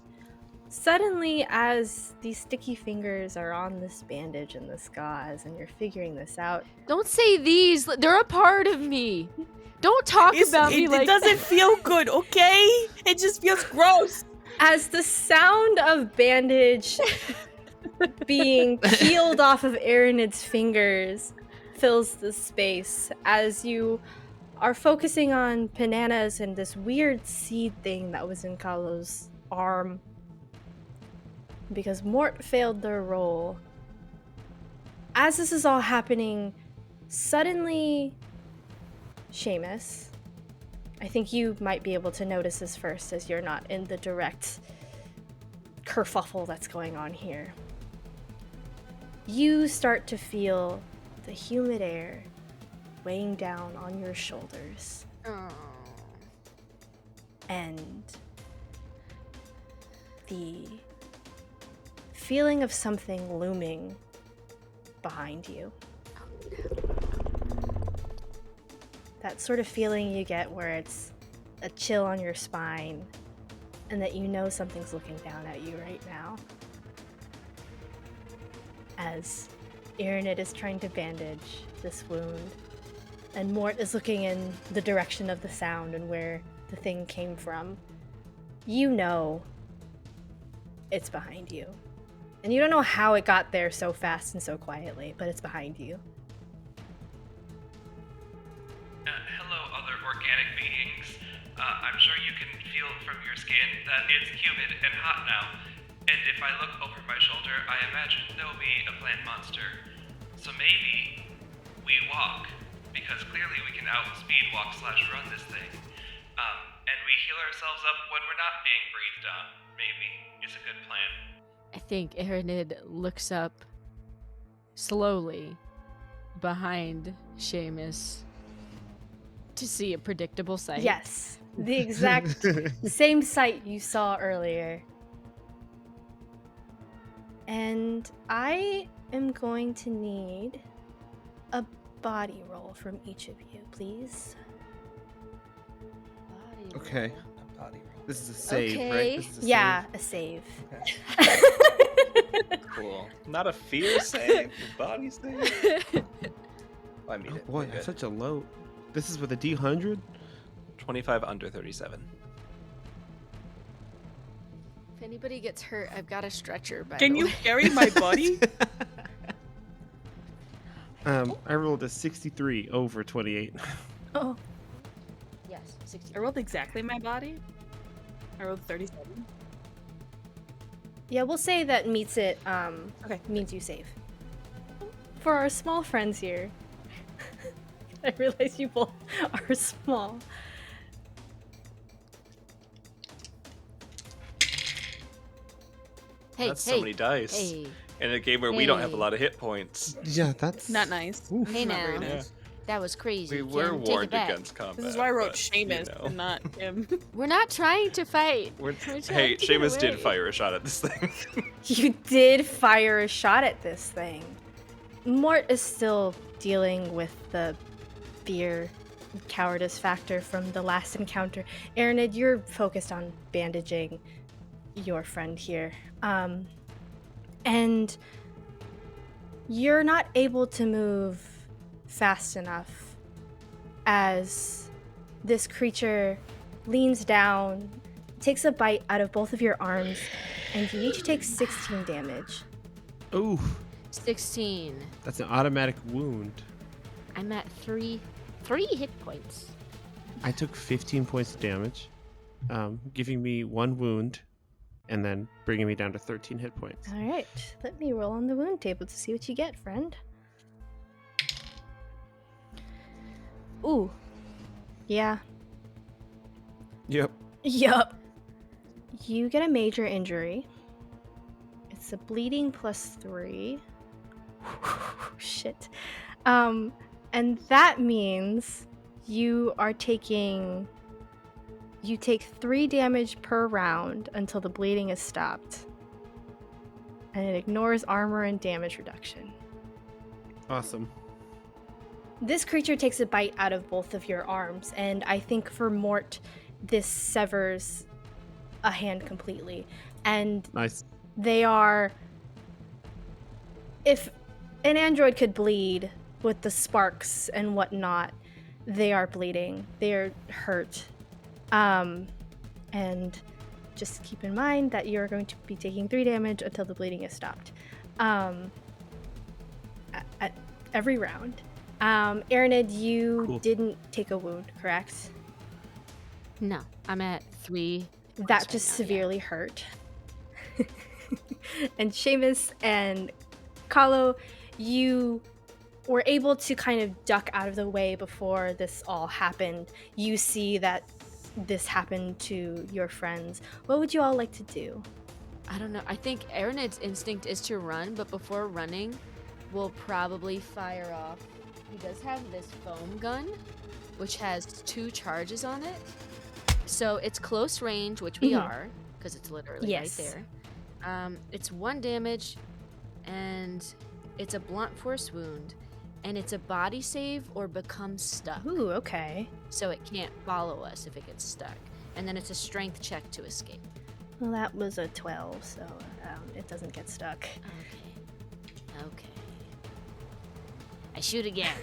suddenly, as these sticky fingers are on this bandage and this gauze, and you're figuring this out, Don't say these. They're a part of me. Don't talk about me like it doesn't that. feel good, okay? It just feels gross. as the sound of bandage being peeled off of Erinid's fingers fills the space, as you are focusing on bananas and this weird seed thing that was in Kalo's arm. Because Mort failed their roll. As this is all happening, suddenly, Seamus, I think you might be able to notice this first, as you're not in the direct kerfuffle that's going on here. You start to feel the humid air weighing down on your shoulders. Oh. And the feeling of something looming behind you. That sort of feeling you get where it's a chill on your spine and that you know something's looking down at you right now. As Erinid is trying to bandage this wound, and Mort is looking in the direction of the sound and where the thing came from. You know it's behind you. And you don't know how it got there so fast and so quietly, but it's behind you. Hello, other organic beings. I'm sure you can feel from your skin that it's humid and hot now. And if I look over my shoulder, I imagine there'll be a plant monster. So maybe we walk, because clearly we can outspeed walk/run this thing. And we heal ourselves up when we're not being breathed on. Maybe it's a good plan. I think Erinid looks up slowly behind Seamus to see a predictable sight. Yes, the exact same sight you saw earlier. And I am going to need a body roll from each of you, please. Okay. Body roll. This is a save, Okay. right? This is a Yeah, a save. Cool. Not a fear save, a body save. I mean, Oh it. boy, We're that's good. such a low. This is with a D100? 25 under 37. If anybody gets hurt, I've got a stretcher. By Can the you way. carry my body? I rolled a 63 over 28. Oh, Yes, 60. I rolled exactly my body. I rolled 37. yeah, we'll say that meets it, Okay. means you save. For our small friends here, I realize you both are small. Hey, That's hey, so many dice. hey, In a game where we don't have a Hey. lot of hit points. Yeah, that's Not nice. Oof. hey Not now. very nice. That was crazy. We were Kim, take it warned back. against combat. This is why I wrote but, you Seamus know. and not him. We're not trying to fight. We're- We're trying Hey, to get Seamus did away. fire a shot at this thing. You did fire a shot at this thing. Mort is still dealing with the fear, cowardice factor from the last encounter. Erinid, you're focused on bandaging your friend here. And you're not able to move fast enough as this creature leans down, takes a bite out of both of your arms, and you each take 16 damage. Ooh, 16. that's an automatic wound. I'm at three hit points. I took 15 points of damage, giving me one wound, and then bringing me down to 13 hit points. All right, let me roll on the wound table to see what you get, friend. Ooh. Yeah. Yep. Yup. You get a major injury. It's a bleeding +3. Shit. And that means you take 3 damage per round until the bleeding is stopped. And it ignores armor and damage reduction. Awesome. This creature takes a bite out of both of your arms, and I think for Mort, this severs a hand completely. And Nice. they are... If an android could bleed with the sparks and whatnot, they are bleeding. They are hurt. And just keep in mind that you're going to be taking 3 damage until the bleeding is stopped. At every round. Aranid, you Cool. didn't take a wound, correct? No, I'm at 3. That just severely hurt. And Seamus and Kahlo, you were able to kind of duck out of the way before this all happened. You see that this happened to your friends. What would you all like to do? I don't know. I think Aranid's instinct is to run, but before running, we'll probably fire off. He does have this foam gun, which has 2 charges on it. So it's close range, which we are, because it's literally right there. It's 1 damage, and it's a blunt force wound, and it's a body save or become stuck. Ooh, okay. So it can't follow us if it gets stuck. And then it's a strength check to escape. Well, that was a 12, so it doesn't get stuck. Okay. I shoot again.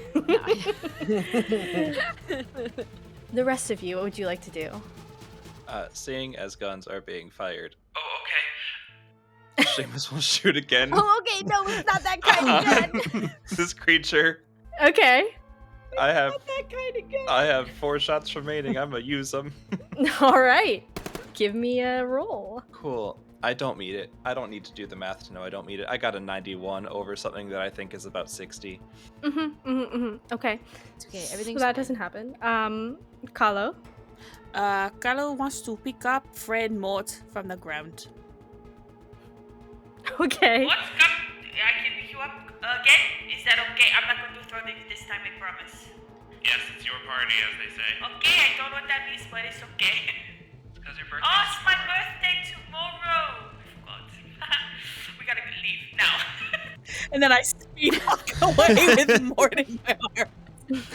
The rest of you, what would you like to do? Seeing as guns are being fired, Oh, okay. Seamus will shoot again. Oh, okay. No, it's not that kind of gun. This creature. Okay. I have That kind of gun. I have 4 shots remaining. I'm gonna use them. All right. Give me a roll. Cool. I don't meet it. I don't need to do the math to know I don't meet it. I got a 91 over something that I think is about 60. Okay. It's okay. Everything's So that fine. doesn't happen. Kahlo. Kahlo wants to pick up Fred Mort from the ground. Okay. What? Come, I can pick you up again? Is that okay? I'm not going to throw this time, I promise. Yes, it's your party, as they say. Okay, I don't know what that means, but it's okay. It's because your birthday. Oh, it's my birthday tomorrow! I forgot. We gotta leave now. And then I speed walk away with Mort in my arms.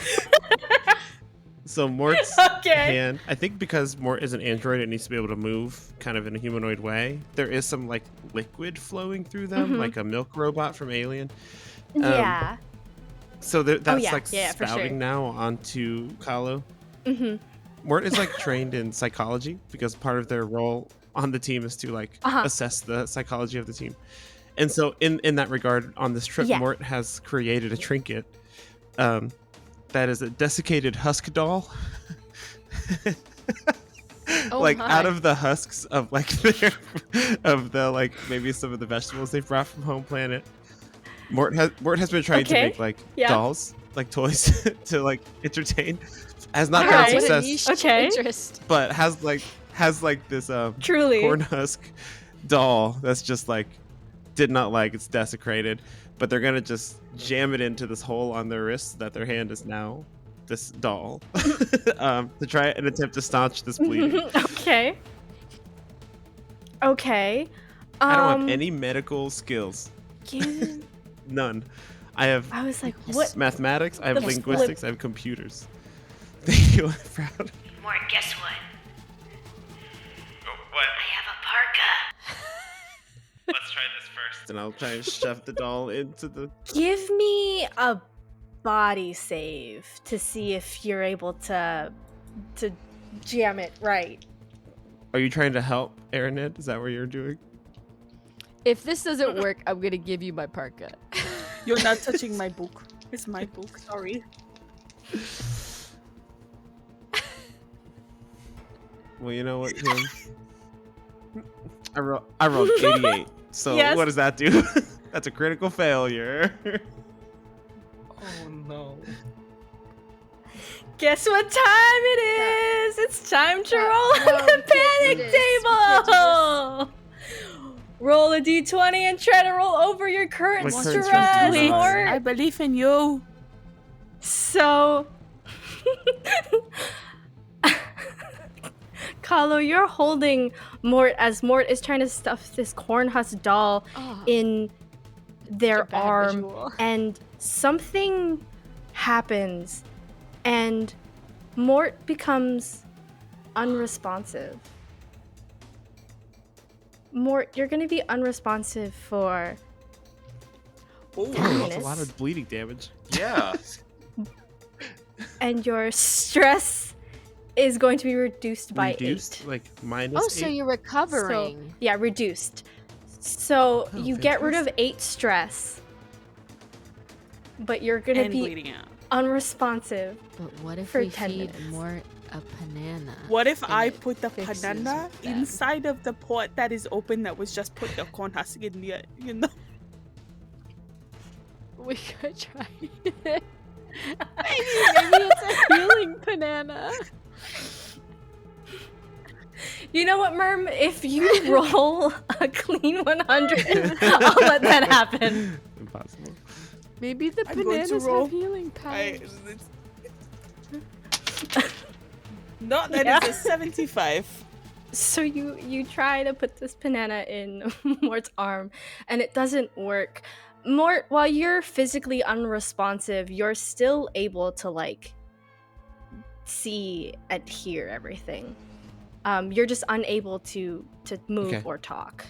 So Mort's Okay. hand, I think because Mort is an android, it needs to be able to move kind of in a humanoid way. There is some like liquid flowing through them, like a milk robot from Alien. Yeah. So that's yeah. like Yeah, for spouting sure. now onto Kahlo. Mort is like trained in psychology because part of their role on the team is to like assess the psychology of the team. And so in that regard, on this trip, Yeah. Mort has created a trinket that is a desiccated husk doll. Oh like my. out of the husks of like of the like maybe some of the vegetables they brought from home planet. Mort has been trying to Okay. make like Yeah. dolls, like toys to like entertain. Has not Alright. found What a success, niche Okay. interest. but has like this Truly. corn husk doll that's just like did not like it's desecrated, but they're gonna just jam it into this hole on their wrist so that their hand is now this doll to try and attempt to staunch this bleeding. Okay. Okay. I don't have any medical skills, Give- none. I have I was like, what? mathematics, I have The linguistics, I have computers. Thank you, I'm proud. Mort, guess what? Oh, what? I have a parka. Let's try this first. And I'll try and shove the doll into the. Give me a body save to see if you're able to jam it right. Are you trying to help, Aranid? Is that what you're doing? If this doesn't work, I'm gonna give you my parka. You're not touching my book. It's my book. Sorry. Well, you know what, Tim? I rolled 88. So Yes. what does that do? That's a critical failure. Oh no. Guess what time it is? It's time to roll on no, the we can't do panic this. We can't do table. Roll a d20 and try to roll over your current My current stress, stress is Please, nine. I Mort. believe in you. So, Kahlo, you're holding Mort as Mort is trying to stuff this corn husk doll Oh, in their such a bad arm, visual. and something happens, and Mort becomes unresponsive. Mort, you're going to be unresponsive for Oh, 10 that's minutes. a lot of bleeding damage. Yeah. And your stress is going to be reduced by Reduced, 8. like minus Oh, so 8? you're recovering. So, yeah, reduced. So Oh, you get rid of fantastic. 8 stress, but you're going to And be bleeding out. unresponsive. But what if For we 10 feed minutes. more a banana? What if and I it put the fixes banana them? inside of the pot that is open that was just put the corn husk in yet? You know? We could try it. maybe it's a healing banana. You know what, Merm? If you roll a clean 100, I'll let that happen. Impossible. Maybe the I'm going to bananas roll. have healing powers. No, that Yeah. is a 75. So you try to put this banana in Mort's arm, and it doesn't work. Mort, while you're physically unresponsive, you're still able to like see and hear everything. You're just unable to move Okay. or talk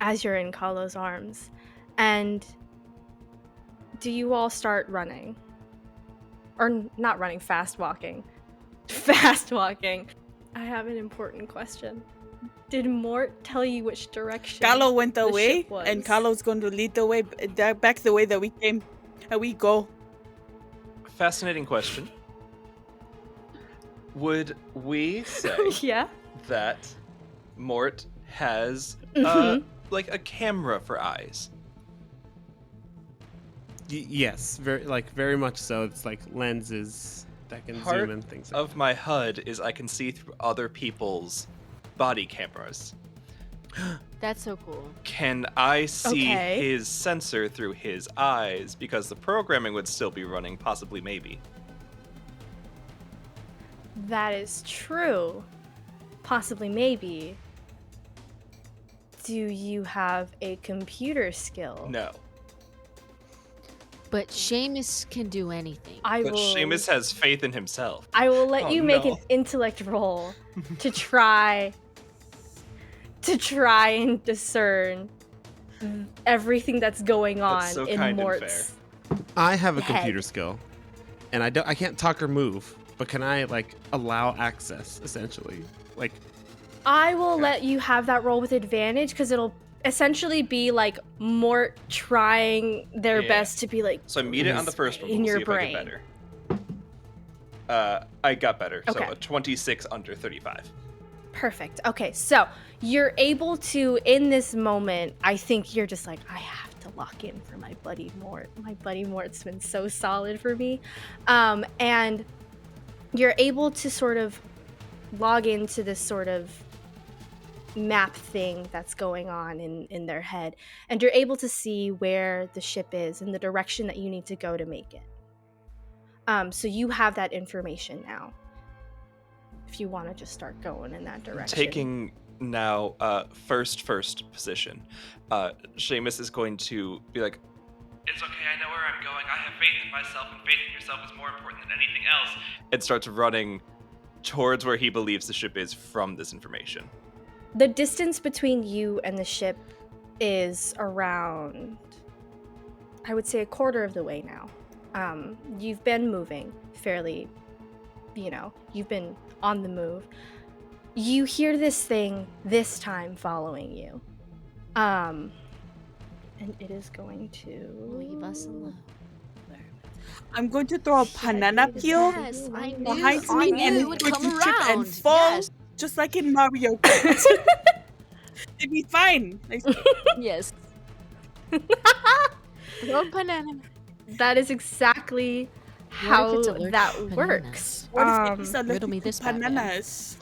as you're in Kahlo's arms. And do you all start running? Or not running, fast walking. Fast walking. I have an important question. Did Mort tell you which direction Carlo went the away, ship was? and Carlo's going to lead the way back the way that we came. And we go. Fascinating question. Would we say Yeah. that Mort has Mhm. like a camera for eyes? Yes, very much so. It's like lenses that can Part zoom in things. Like of my HUD is I can see through other people's body cameras. That's so cool. Can I see Okay. his sensor through his eyes? Because the programming would still be running, possibly, maybe. That is true. Possibly, maybe. Do you have a computer skill? No. But Seamus can do anything. I But will. Seamus has faith in himself. I will let Oh, you make no. an intellect roll to try and discern everything that's going on That's so in kind and Mort's. I have a head. computer skill, and I can't talk or move, but can I like allow access essentially? Like I will let you have that roll with advantage because it'll essentially be like Mort trying their Yeah. best to be like So I meet it on the first one. in We'll your see if brain. I get better. I got better. Okay. So a 26 under 35. Perfect. Okay, so you're able to, in this moment, I think you're just like, I have to lock in for my buddy Mort. My buddy Mort's been so solid for me. And you're able to sort of log into this sort of map thing that's going on in their head. And you're able to see where the ship is and the direction that you need to go to make it. So you have that information now. If you want to just start going in that direction. Taking now first position. Seamus is going to be like, It's okay, I know where I'm going. I have faith in myself, and faith in yourself is more important than anything else. and starts running towards where he believes the ship is from this information. The distance between you and the ship is around, I would say, a quarter of the way now. You've been moving fairly, you've been on the move. You hear this thing this time following you. And it is going to Leave us alone. I'm going to throw a banana peel Yes, I knew. behind I me knew and it would twitch come the chip around. and fall, Yes. just like in Mario Kart. It'd be fine. Yes. Throw a banana. That is exactly how it's allergic that to works. What if it's riddle allergic me to this, Batman. bananas?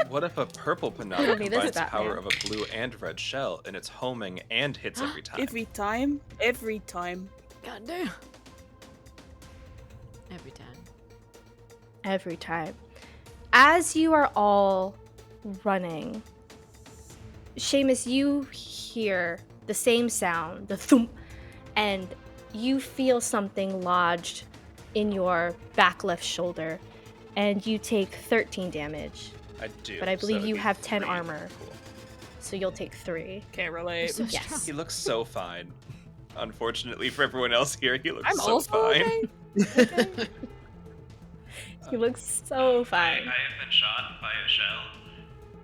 What if a purple banana It'll be this combines the power Batman. of a blue and red shell, and it's homing and hits every time? Every time? Every time. Goddamn. Every time. Every time. As you are all running, Seamus, you hear the same sound, the thump, and you feel something lodged in your back left shoulder, and you take 13 damage. I do. But I believe it'd you be have 10 3. armor. Cool. So you'll take 3. Can't relate. So Yes. strong. He looks so fine. Unfortunately for everyone else here, he looks I'm so also fine. okay. He looks so I fine. have been shot by a shell.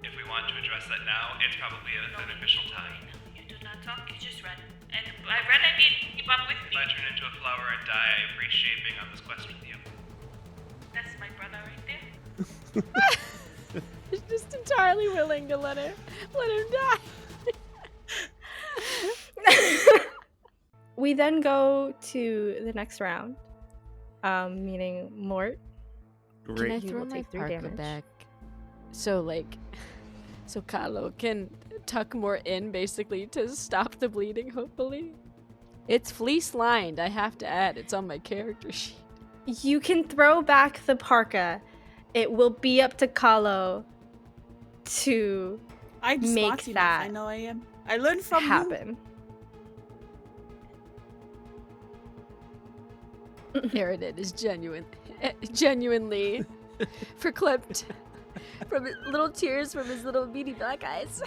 If we want to address that now, it's probably a beneficial time. You do not talk, you just run. And by run, I mean keep up with If me. I turn into a flower and die, I appreciate being on this quest with you. That's my brother right there. He's just entirely willing to let him die. We then go to the next round, meaning Mort. Can I Great. You throw will my take 3 parka damage. back? So Carlo can tuck more in basically to stop the bleeding, hopefully. It's fleece lined, I have to add. It's on my character sheet. You can throw back the parka. It will be up to Kalo to I'm Make smart enough, that I know I am. I learned from you. happen. Aridin is genuinely verklempt from little tears from his little beady black eyes.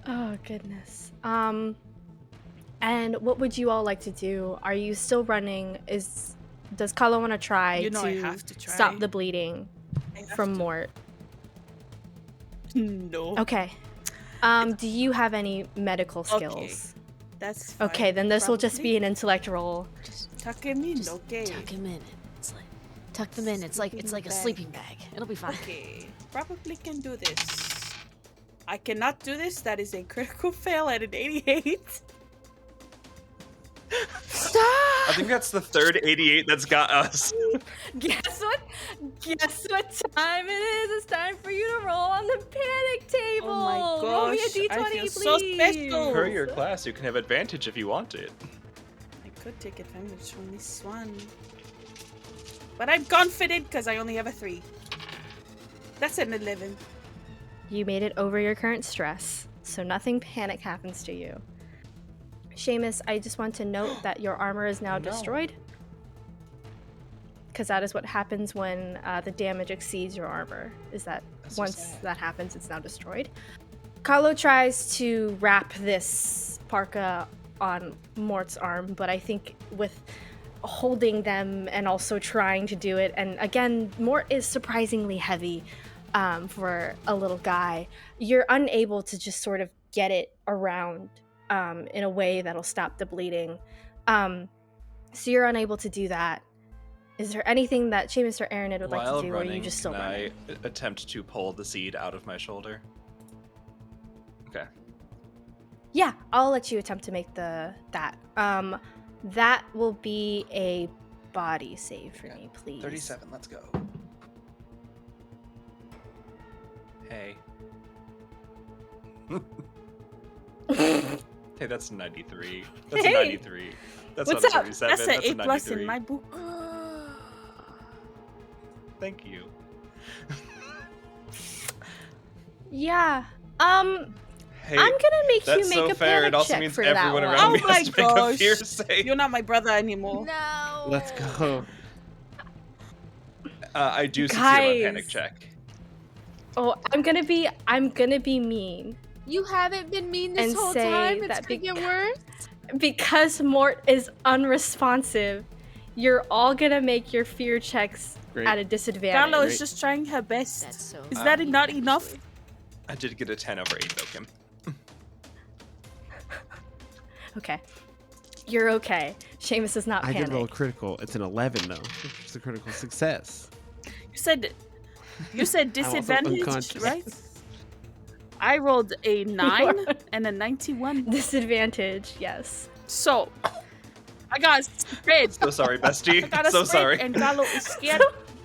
Oh goodness. And what would you all like to do? Are you still running? Does Kalo want to try You know to I have to try. stop the bleeding I have from to. Mort? No. Okay. Do you have any medical skills? That's fine. Okay, then this will just Probably. be an intellect roll. Tuck him in, Just okay. tuck him in. It's like tuck them in. It's like a Sleeping bag. sleeping bag. It'll be fine. Okay, probably can do this. I cannot do this. That is a critical fail at an 88. I think that's the third 88 that's got us. Guess what? Guess what time it is? It's time for you to roll on the panic table. Oh my Roll me a gosh, d20, I feel please. so special. Per your class, you can have advantage if you want it. I could take advantage from this one. But I'm confident because I only have a 3. That's an 11. You made it over your current stress, so nothing panic happens to you. Seamus, I just want to note that your armor is now Oh, no. destroyed. Because that is what happens when the damage exceeds your armor, is that That's so once sad. that happens, it's now destroyed. Carlo tries to wrap this parka on Mort's arm, but I think with holding them and also trying to do it, and again, Mort is surprisingly heavy for a little guy, you're unable to just sort of get it around in a way that'll stop the bleeding. So you're unable to do that. Is there anything that Seamus or Aranid would like While to do, or are you running, just still can running? I attempt to pull the seed out of my shoulder? Okay. Yeah, I'll let you attempt to make that. That will be a body save for me, please. 37, let's go. Hey. Hey, that's 93. That's Hey! a 93. That's What's not a up? 37. That's an That's a A plus 93. in my book. Thank you. Yeah. Hey, I'm gonna make you that's make so a fair. panic It also check means for that everyone one. around me Oh my has to make a gosh. fear save. You're not my brother anymore. No. Let's go. I do succeed on a panic Guys. check. Oh, I'm gonna be mean. You haven't been mean this And whole say time. It's that gonna get worse. Because Mort is unresponsive, you're all gonna make your fear checks Great. at a disadvantage. Carlo Great. is just trying her best. That's so. Is that mean, not enough? actually. I did get a 10 over 8 though, Kim. Okay. You're okay. Seamus is not I did roll panic. critical. It's an 11 though. It's a critical success. You said also disadvantage, unconscious. right? I rolled a 9 and a 91. Disadvantage, yes. So, I got spread. So sorry, I bestie. got a So spread, sorry. and Gallo is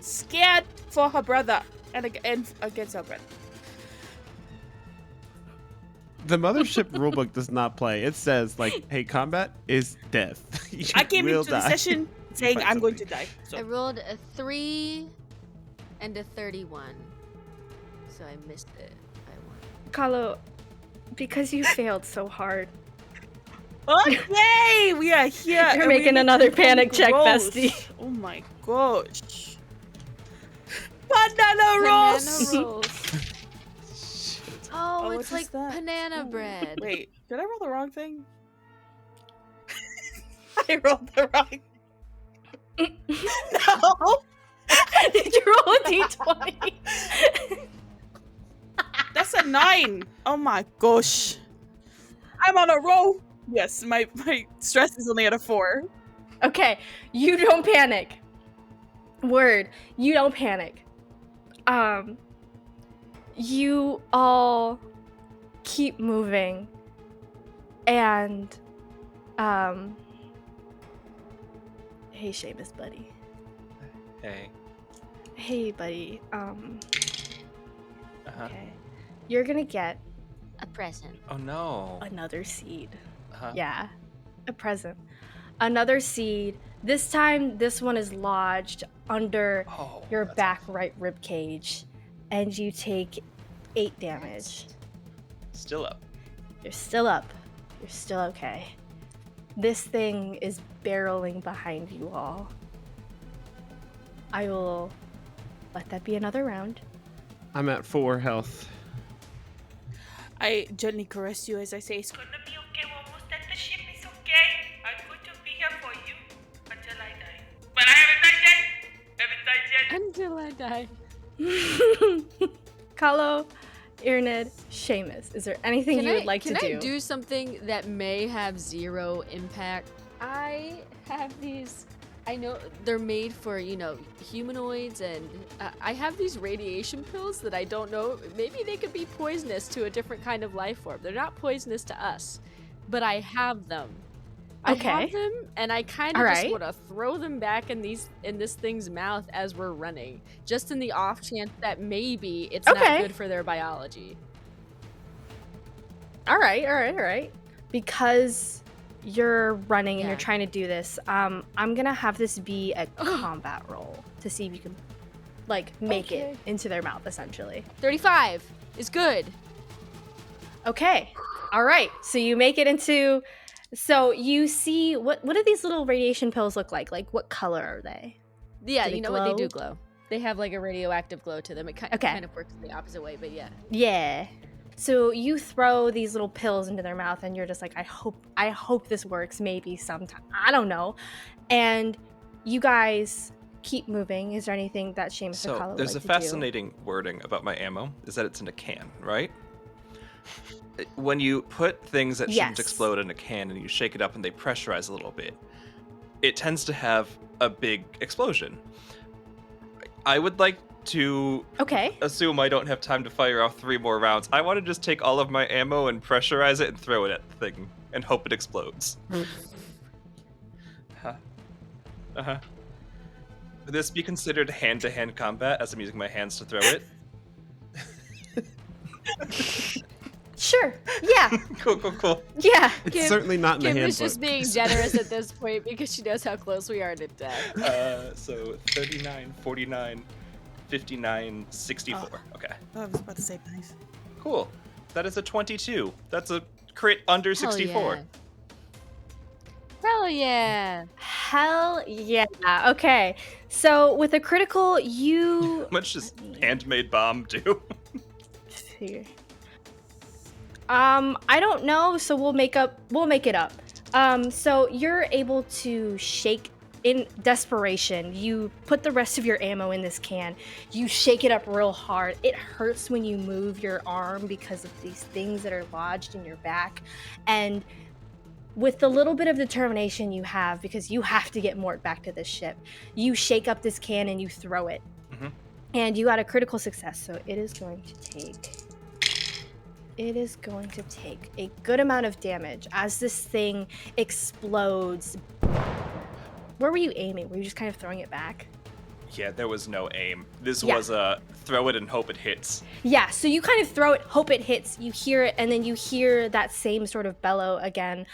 scared for her brother and against her brother. The mothership rulebook does not play. It says like, "Hey, combat is death." You I came will into the die. session saying Find I'm going to something. die. I So rolled a 3 and a 31, so I missed it by 1. Carlo, because you failed so hard, Okay, we are here. You're and we making need another to panic find check, Rose. bestie. Oh my gosh. Banana rolls. Banana rolls. Oh, what it's is like that? banana Ooh, bread. Wait, did I roll the wrong thing? I rolled the wrong. No. Did you roll a d20? That's a 9. Oh my gosh. I'm on a roll. Yes, my stress is only at a 4. Okay, you don't panic. Word, you don't panic. You all keep moving, and hey, Seamus, buddy. Hey. Hey, buddy. Uh-huh. Okay, you're gonna get A present. Oh no. another seed. Uh-huh. Yeah, a present. Another seed. This time, this one is lodged under Oh, your that's back right rib cage, and you take 8 damage. still up. You're still up. You're still okay. This thing is barreling behind you all. I will let that be another round. I'm at 4 health. I gently caress you as I say, It's gonna be okay. We're almost at the ship. It's okay. I'm going to be here for you until I die. But I haven't died yet. Until I die. Kalo, Irnid, Seamus, is there anything you would like to do? Can I do something that may have 0 impact? I have these. I know they're made for, humanoids, and I have these radiation pills that I don't know. Maybe they could be poisonous to a different kind of life form. They're not poisonous to us, but I have them. Okay. I have them, and I kind of All just right. want to throw them back in this thing's mouth as we're running, just in the off chance that maybe it's not Okay. good for their biology. All right. Because you're running and you're Yeah. trying to do this, I'm gonna have this be a combat roll to see if you can, make it Okay. into their mouth, essentially. 35 is good. Okay. All right. So you make it into. So you see what do these little radiation pills look like? Like, what color are they? Yeah, Do they you know what? They do glow? glow. They have like a radioactive glow to them. It Okay. kind of works the opposite way, but yeah. Yeah. So you throw these little pills into their mouth, and you're just like, I hope this works. Maybe sometime. I don't know. And you guys keep moving. Is there anything that Seamus or So Kala there's would a like to do? fascinating wording about my ammo, is that it's in a can, right? When you put things that shouldn't Yes. explode in a can and you shake it up and they pressurize a little bit, it tends to have a big explosion. I would like to Okay. assume I don't have time to fire off 3 more rounds. I want to just take all of my ammo and pressurize it and throw it at the thing and hope it explodes. Uh-huh. Would this be considered hand-to-hand combat as I'm using my hands to throw it? Sure. Yeah. Cool. Yeah. It's Kim- certainly not in the Kim handbook. is just being generous at this point because she knows how close we are to death. So 39, 49, 59, 64. Okay. I was about to say nice. Cool. That is a 22. That's a crit under Hell 64. yeah. Hell yeah. Hell yeah. Okay. So with a critical, you. How much does handmade bomb do? Here. I don't know, so we'll make it up. So you're able to shake in desperation. You put the rest of your ammo in this can. You shake it up real hard. It hurts when you move your arm because of these things that are lodged in your back. And with the little bit of determination you have, because you have to get Mort back to this ship, you shake up this can and you throw it. Mhm. And you got a critical success, so it is going to take a good amount of damage as this thing explodes. Where were you aiming? Were you just kind of throwing it back? Yeah, there was no aim. This Yeah. was a throw it and hope it hits. Yeah, so you kind of throw it, hope it hits, you hear it, and then you hear that same sort of bellow again.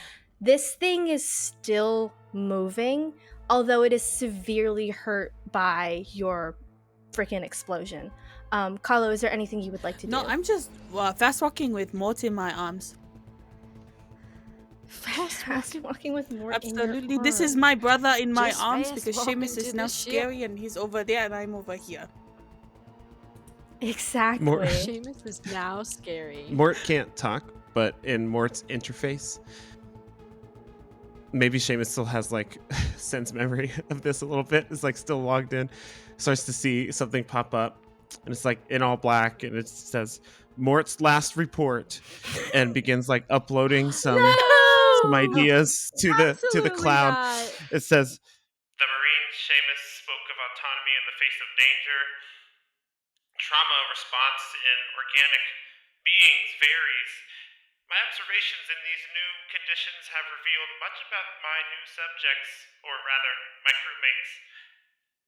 This thing is still moving, although it is severely hurt by your freaking explosion. Carlo, is there anything you would like to do? No, I'm just fast walking with Mort in my arms. Fast walking with Mort in your Absolutely. This is arm. my brother in my Just arms fast because walk Seamus is into now the ship. scary and he's over there and I'm over here. Exactly. Seamus is now scary. Mort can't talk, but in Mort's interface, maybe Seamus still has like sense memory of this a little bit. Is like still logged in, starts to see something pop up, and it's like in all black, and it says Mort's last report, and begins like uploading some ideas to the Absolutely cloud. not. It says, The Marine Seamus spoke of autonomy in the face of danger. Trauma response in organic beings varies. My observations in these new conditions have revealed much about my new subjects, or rather, my crewmates.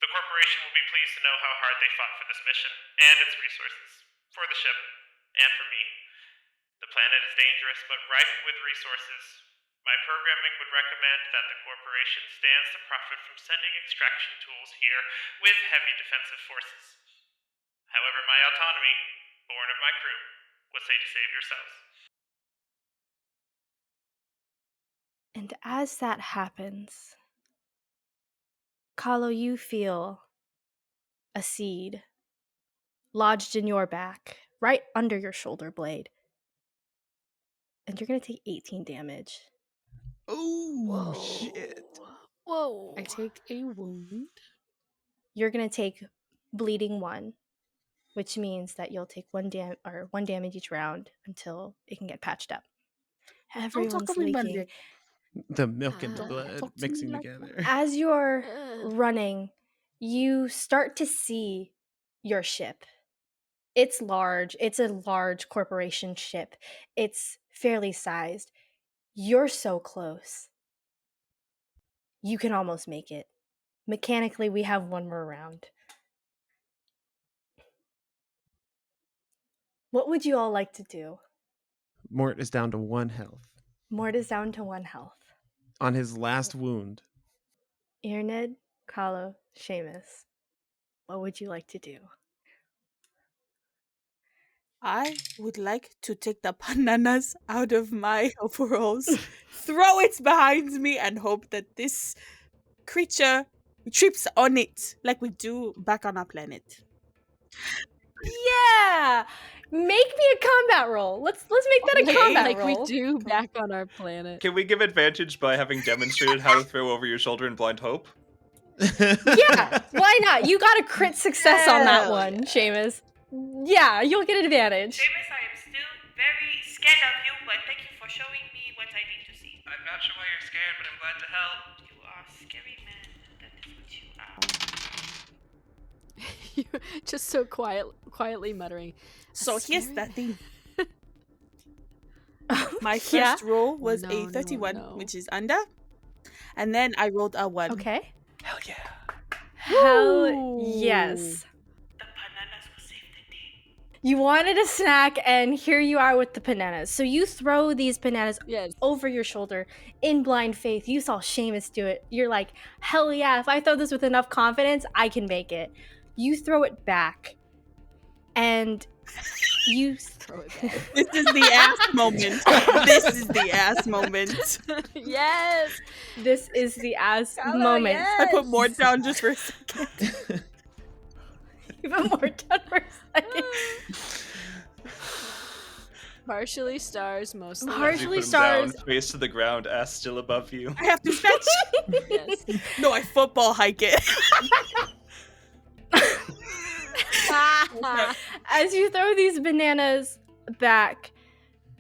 The corporation will be pleased to know how hard they fought for this mission, and its resources, for the ship, and for me. The planet is dangerous, but rife with resources. My programming would recommend that the corporation stands to profit from sending extraction tools here with heavy defensive forces. However, my autonomy, born of my crew, would say to save yourselves. And as that happens, Kahlo, you feel a seed lodged in your back, right under your shoulder blade. And you're going to take 18 damage. "Oh shit!" Whoa. I take a wound. You're going to take bleeding 1, which means that you'll take one damage each round until it can get patched up. Everyone's to me, leaking. Monday. The milk and the Ah. blood Talk to me mixing like together. As you're Ugh. running, you start to see your ship. It's large. It's a large corporation ship. It's fairly sized. You're so close. You can almost make it. Mechanically, we have one more round. What would you all like to do? Mort is down to 1 health Mort is down to 1 health. on his last wound. Irned, Kahlo, Seamus, what would you like to do? I would like to take the bananas out of my overalls, throw it behind me, and hope that this creature trips on it like we do back on our planet. Yeah! Make me a combat roll. Let's make that a Okay. combat Like roll. we do back on our planet. Can we give advantage by having demonstrated how to throw over your shoulder in blind hope? Yeah, why not? You got a crit success on that Hell one, Seamus. Yeah, you'll get advantage. Seamus, I am still very scared of you, but thank you for showing me what I need to see. I'm not sure why you're scared, but I'm glad to help. You are a scary man. That is what you are. You're just so quietly muttering. So here's Scary. the thing. My first Yeah? roll was No, a no, 31, no. which is under. And then I rolled a 1. Okay. Hell yeah. Hell yes. The bananas will save the day. You wanted a snack, and here you are with the bananas. So you throw these bananas Yes. over your shoulder in blind faith. You saw Seamus do it. You're like, hell yeah, if I throw this with enough confidence, I can make it. You throw it back, and you Throw it back. This is the ass moment. This is the ass moment. Yes. This is the ass Kahlo, moment. yes. I put more down just for a second. Even more done for a second. Partially stars, mostly. As you Partially put him stars. down, face to the ground, ass still above you. I have to fetch. Yes. No, I football hike it. As you throw these bananas back,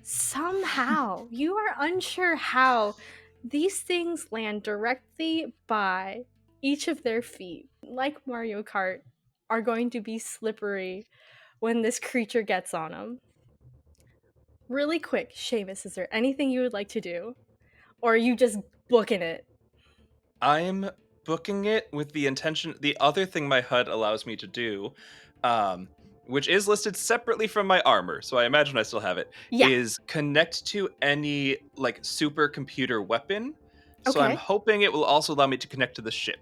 somehow, you are unsure how, these things land directly by each of their feet, like Mario Kart, are going to be slippery when this creature gets on them. Really quick, Seamus, is there anything you would like to do? Or are you just booking it? I'm booking it with the intention. The other thing my HUD allows me to do, which is listed separately from my armor, so I imagine I still have it, Yeah. is connect to any like supercomputer weapon. So I'm Okay. hoping it will also allow me to connect to the ship.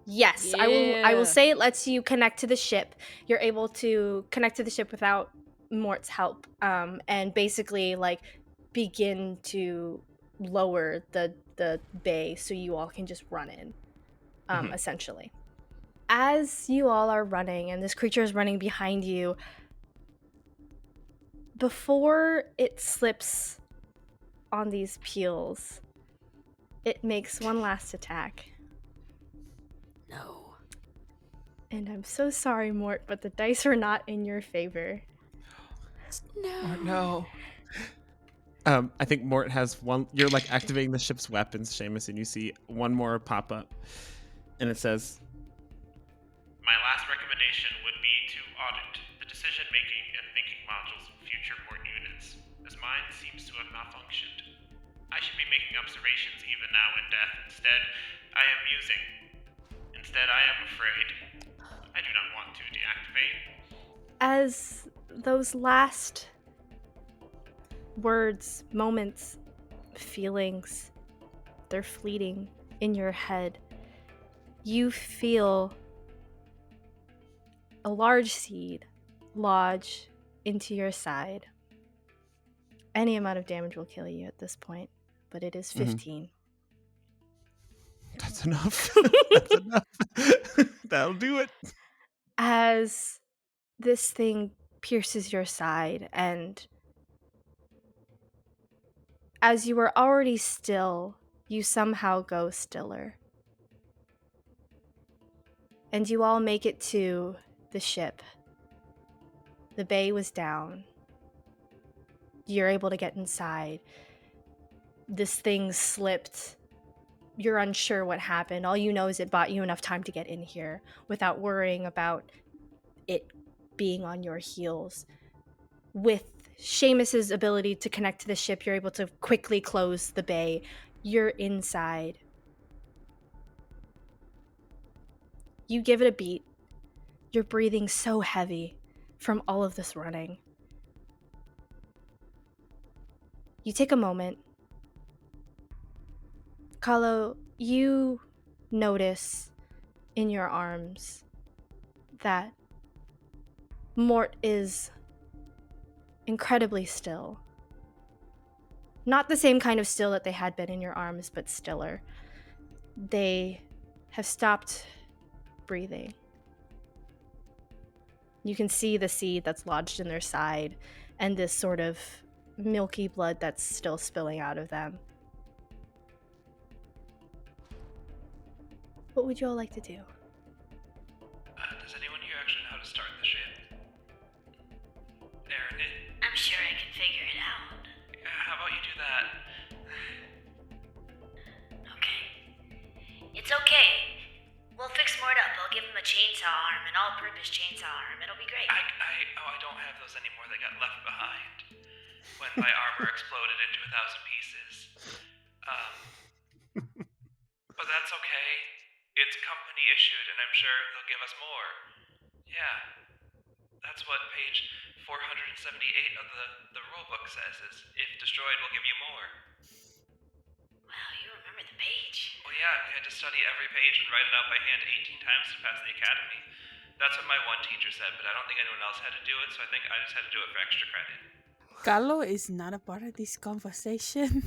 Yes, I Yeah. will say it lets you connect to the ship. You're able to connect to the ship without Mort's help, and basically like begin to lower the bay so you all can just run in, essentially. As you all are running and this creature is running behind you, before it slips on these peels, it makes one last attack. No. And I'm so sorry, Mort, but the dice are not in your favor. Or no. I think Mort has one. You're like activating the ship's weapons, Seamus, and you see one more pop up, and it says, My last recommendation would be to audit the decision-making and thinking modules of future port units, as mine seems to have malfunctioned. I should be making observations even now in death. Instead, I am musing. Instead, I am afraid. I do not want to deactivate. As those last words, moments, feelings, they're fleeting in your head, you feel a large seed lodge into your side. Any amount of damage will kill you at this point, but it is 15. "That's enough. That's enough. That'll do it." As this thing pierces your side, and as you were already still, you somehow go stiller. And you all make it to the ship. The bay was down. You're able to get inside. This thing slipped. You're unsure what happened. All you know is it bought you enough time to get in here without worrying about it being on your heels. With Seamus's ability to connect to the ship, you're able to quickly close the bay. You're inside. You give it a beat. You're breathing so heavy from all of this running. You take a moment. Kalo, you notice in your arms that Mort is incredibly still. Not the same kind of still that they had been in your arms, but stiller. They have stopped breathing. You can see the seed that's lodged in their side and this sort of milky blood that's still spilling out of them. What would you all like to do? Does anyone here actually know how to start the ship? Aaron, I'm sure I can figure it out. how about you do that? Okay. It's okay. We'll fix Mort up. I'll give him a chainsaw arm, an all-purpose chainsaw arm. It'll be great. I don't have those anymore. They got left behind when my armor exploded into 1,000 pieces. But that's okay. It's company issued, and I'm sure they'll give us more. Yeah. That's what page 478 of the rulebook says, is if destroyed, we'll give you more. Wow, you remember the page. Well, yeah, we had to study every page and write it out by hand 18 times to pass the academy. That's what my one teacher said, but I don't think anyone else had to do it, so I think I just had to do it for extra credit. Carlo is not a part of this conversation.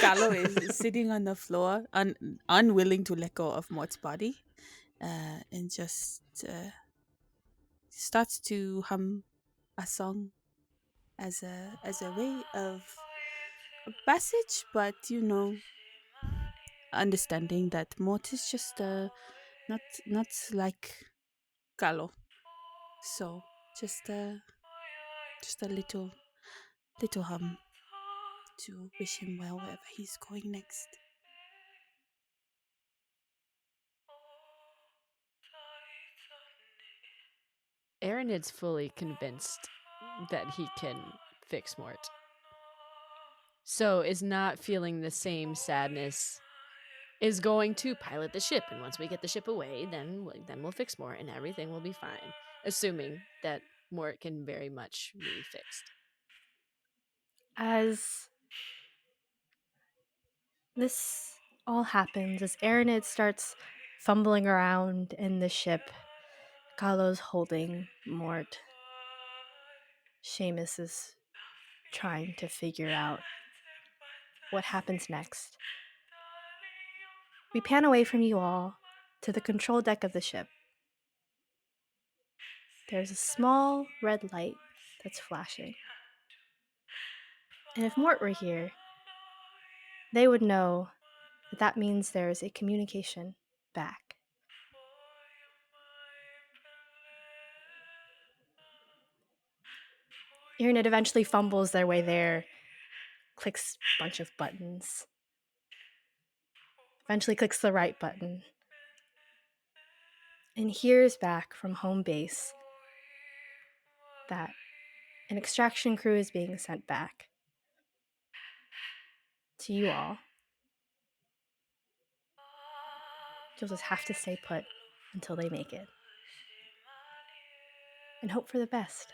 Carlo is sitting on the floor, unwilling to let go of Mort's body, and just starts to hum a song as a way of passage, but understanding that Mort is just not like Carlo, so just a little hum to wish him well wherever he's going next. Aaronid's fully convinced that he can fix Mort. So is not feeling the same sadness, is going to pilot the ship, and once we get the ship away, then we'll fix Mort and everything will be fine, assuming that Mort can very much be fixed. As this all happens, as Aaronid starts fumbling around in the ship, Kalo's holding Mort. Seamus is trying to figure out what happens next. We pan away from you all to the control deck of the ship. There's a small red light that's flashing. And if Mort were here, they would know that that means there's a communication back. Irinid eventually fumbles their way there, clicks a bunch of buttons, eventually clicks the right button, and hears back from home base that an extraction crew is being sent back to you all. You'll just have to stay put until they make it. And hope for the best.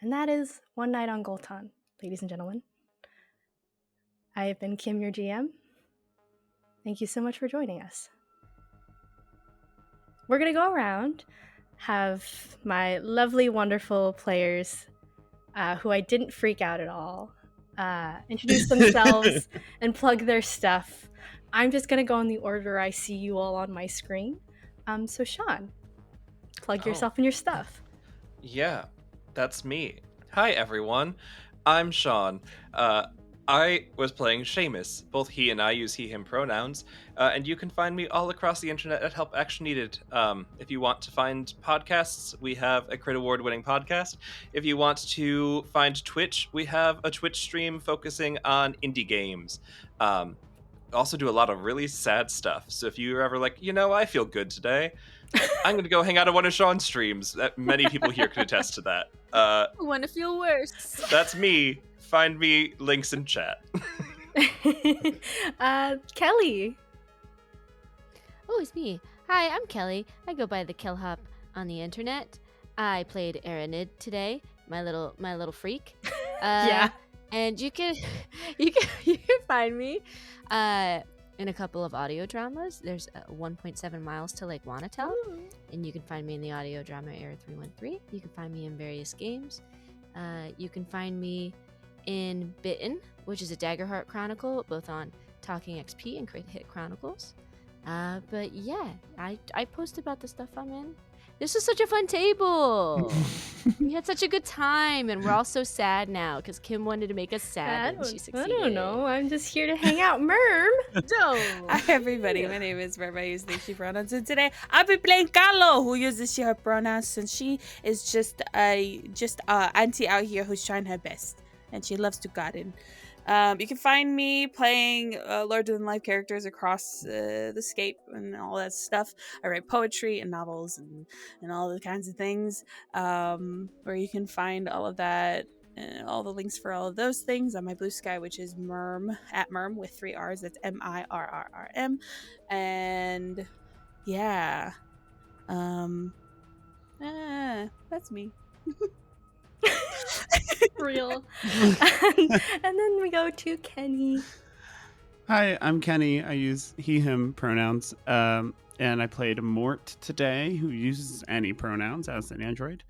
And that is One Night on Goltan, ladies and gentlemen. I have been Kim, your GM. Thank you so much for joining us. We're going to go around, have my lovely, wonderful players, who I didn't freak out at all, introduce themselves and plug their stuff. I'm just going to go in the order I see you all on my screen. So Sean, plug yourself and your stuff. Yeah, that's me. Hi, everyone. I'm Sean. I was playing Seamus. Both he and I use he, him pronouns. And you can find me all across the internet at Help Action Needed. If you want to find podcasts, we have a Crit Award-winning podcast. If you want to find Twitch, we have a Twitch stream focusing on indie games. Also do a lot of really sad stuff. So if you're ever like, I feel good today, I'm going to go hang out on one of Sean's streams. Many people here can attest to that. I want to feel worse. That's me. Find me, links in chat. Kelly. Oh, it's me. Hi, I'm Kelly. I go by the Kellhop on the internet. I played Aranid today, my little freak. Yeah. And you can find me in a couple of audio dramas. There's 1.7 miles to Lake Wanatel, and you can find me in the audio drama Era 313. You can find me in various games. You can find me in Bitten, which is a Daggerheart Chronicle, both on Talking XP and Crit Hit Chronicles. But yeah, I post about the stuff I'm in. This was such a fun table. We had such a good time, and we're all so sad now because Kim wanted to make us sad and she succeeded. I don't know. I'm just here to hang out, Merm. Hi, everybody. My name is Merm. I use they, she pronouns. And today I'll be playing Carlo, who uses she, her pronouns, since she is just a auntie out here who's trying her best. And she loves to garden. You can find me playing larger than life characters across the scape and all that stuff. I write poetry and novels and all the kinds of things. Where you can find all of that and all the links for all of those things on my Blue Sky, which is Merm at Merm with 3 R's. That's MIRRRM. And yeah, that's me. Real. And then we go to Kenny. Hi, I'm Kenny. I use he, him pronouns. And I played Mort today, who uses any pronouns as an android.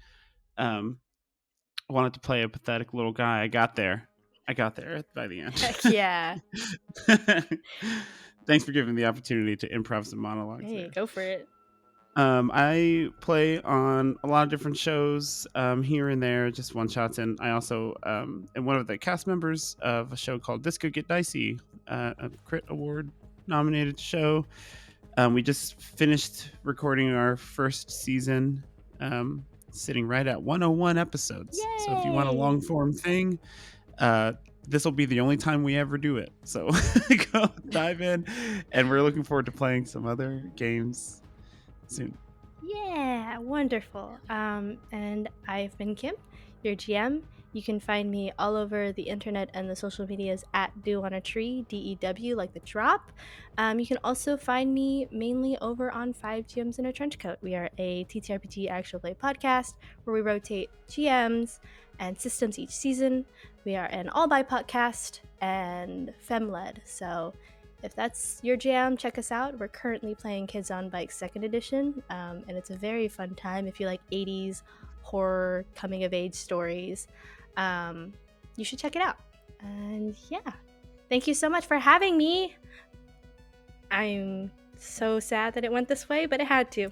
I wanted to play a pathetic little guy. I got there by the end. Heck yeah. Thanks for giving me the opportunity to improv some monologues. Hey, there. go for it. I play on a lot of different shows here and there, just one shots, and I also am one of the cast members of a show called This Could Get Dicey, a Crit Award nominated show. We just finished recording our first season, sitting right at 101 episodes. Yay! So if you want a long form thing, this will be the only time we ever do it. So go dive in, and we're looking forward to playing some other games soon. Yeah, wonderful. And I've been Kim, your GM. You can find me all over the internet and the social medias at Dew on a Tree, DEW, like the drop. You can also find me mainly over on 5 GMs in a Trench Coat. We are a TTRPG actual play podcast where we rotate GMs and systems each season. We are an all-bi podcast and fem-led, so if that's your jam, check us out. We're currently playing Kids on Bikes 2nd edition, and it's a very fun time. If you like 80s horror coming-of-age stories, you should check it out. And yeah, thank you so much for having me. I'm so sad that it went this way, but it had to.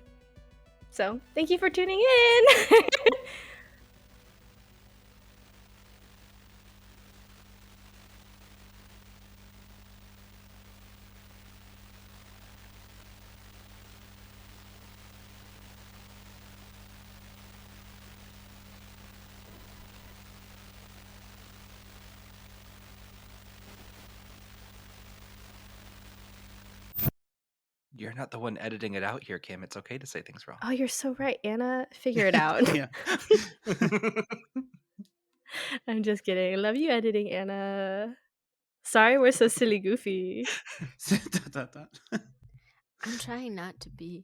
So thank you for tuning in. You're not the one editing it out here, Kim. It's okay to say things wrong. Oh, you're so right, Anna. Figure it out. Yeah. I'm just kidding. I love you editing, Anna. Sorry, we're so silly goofy. I'm trying not to be.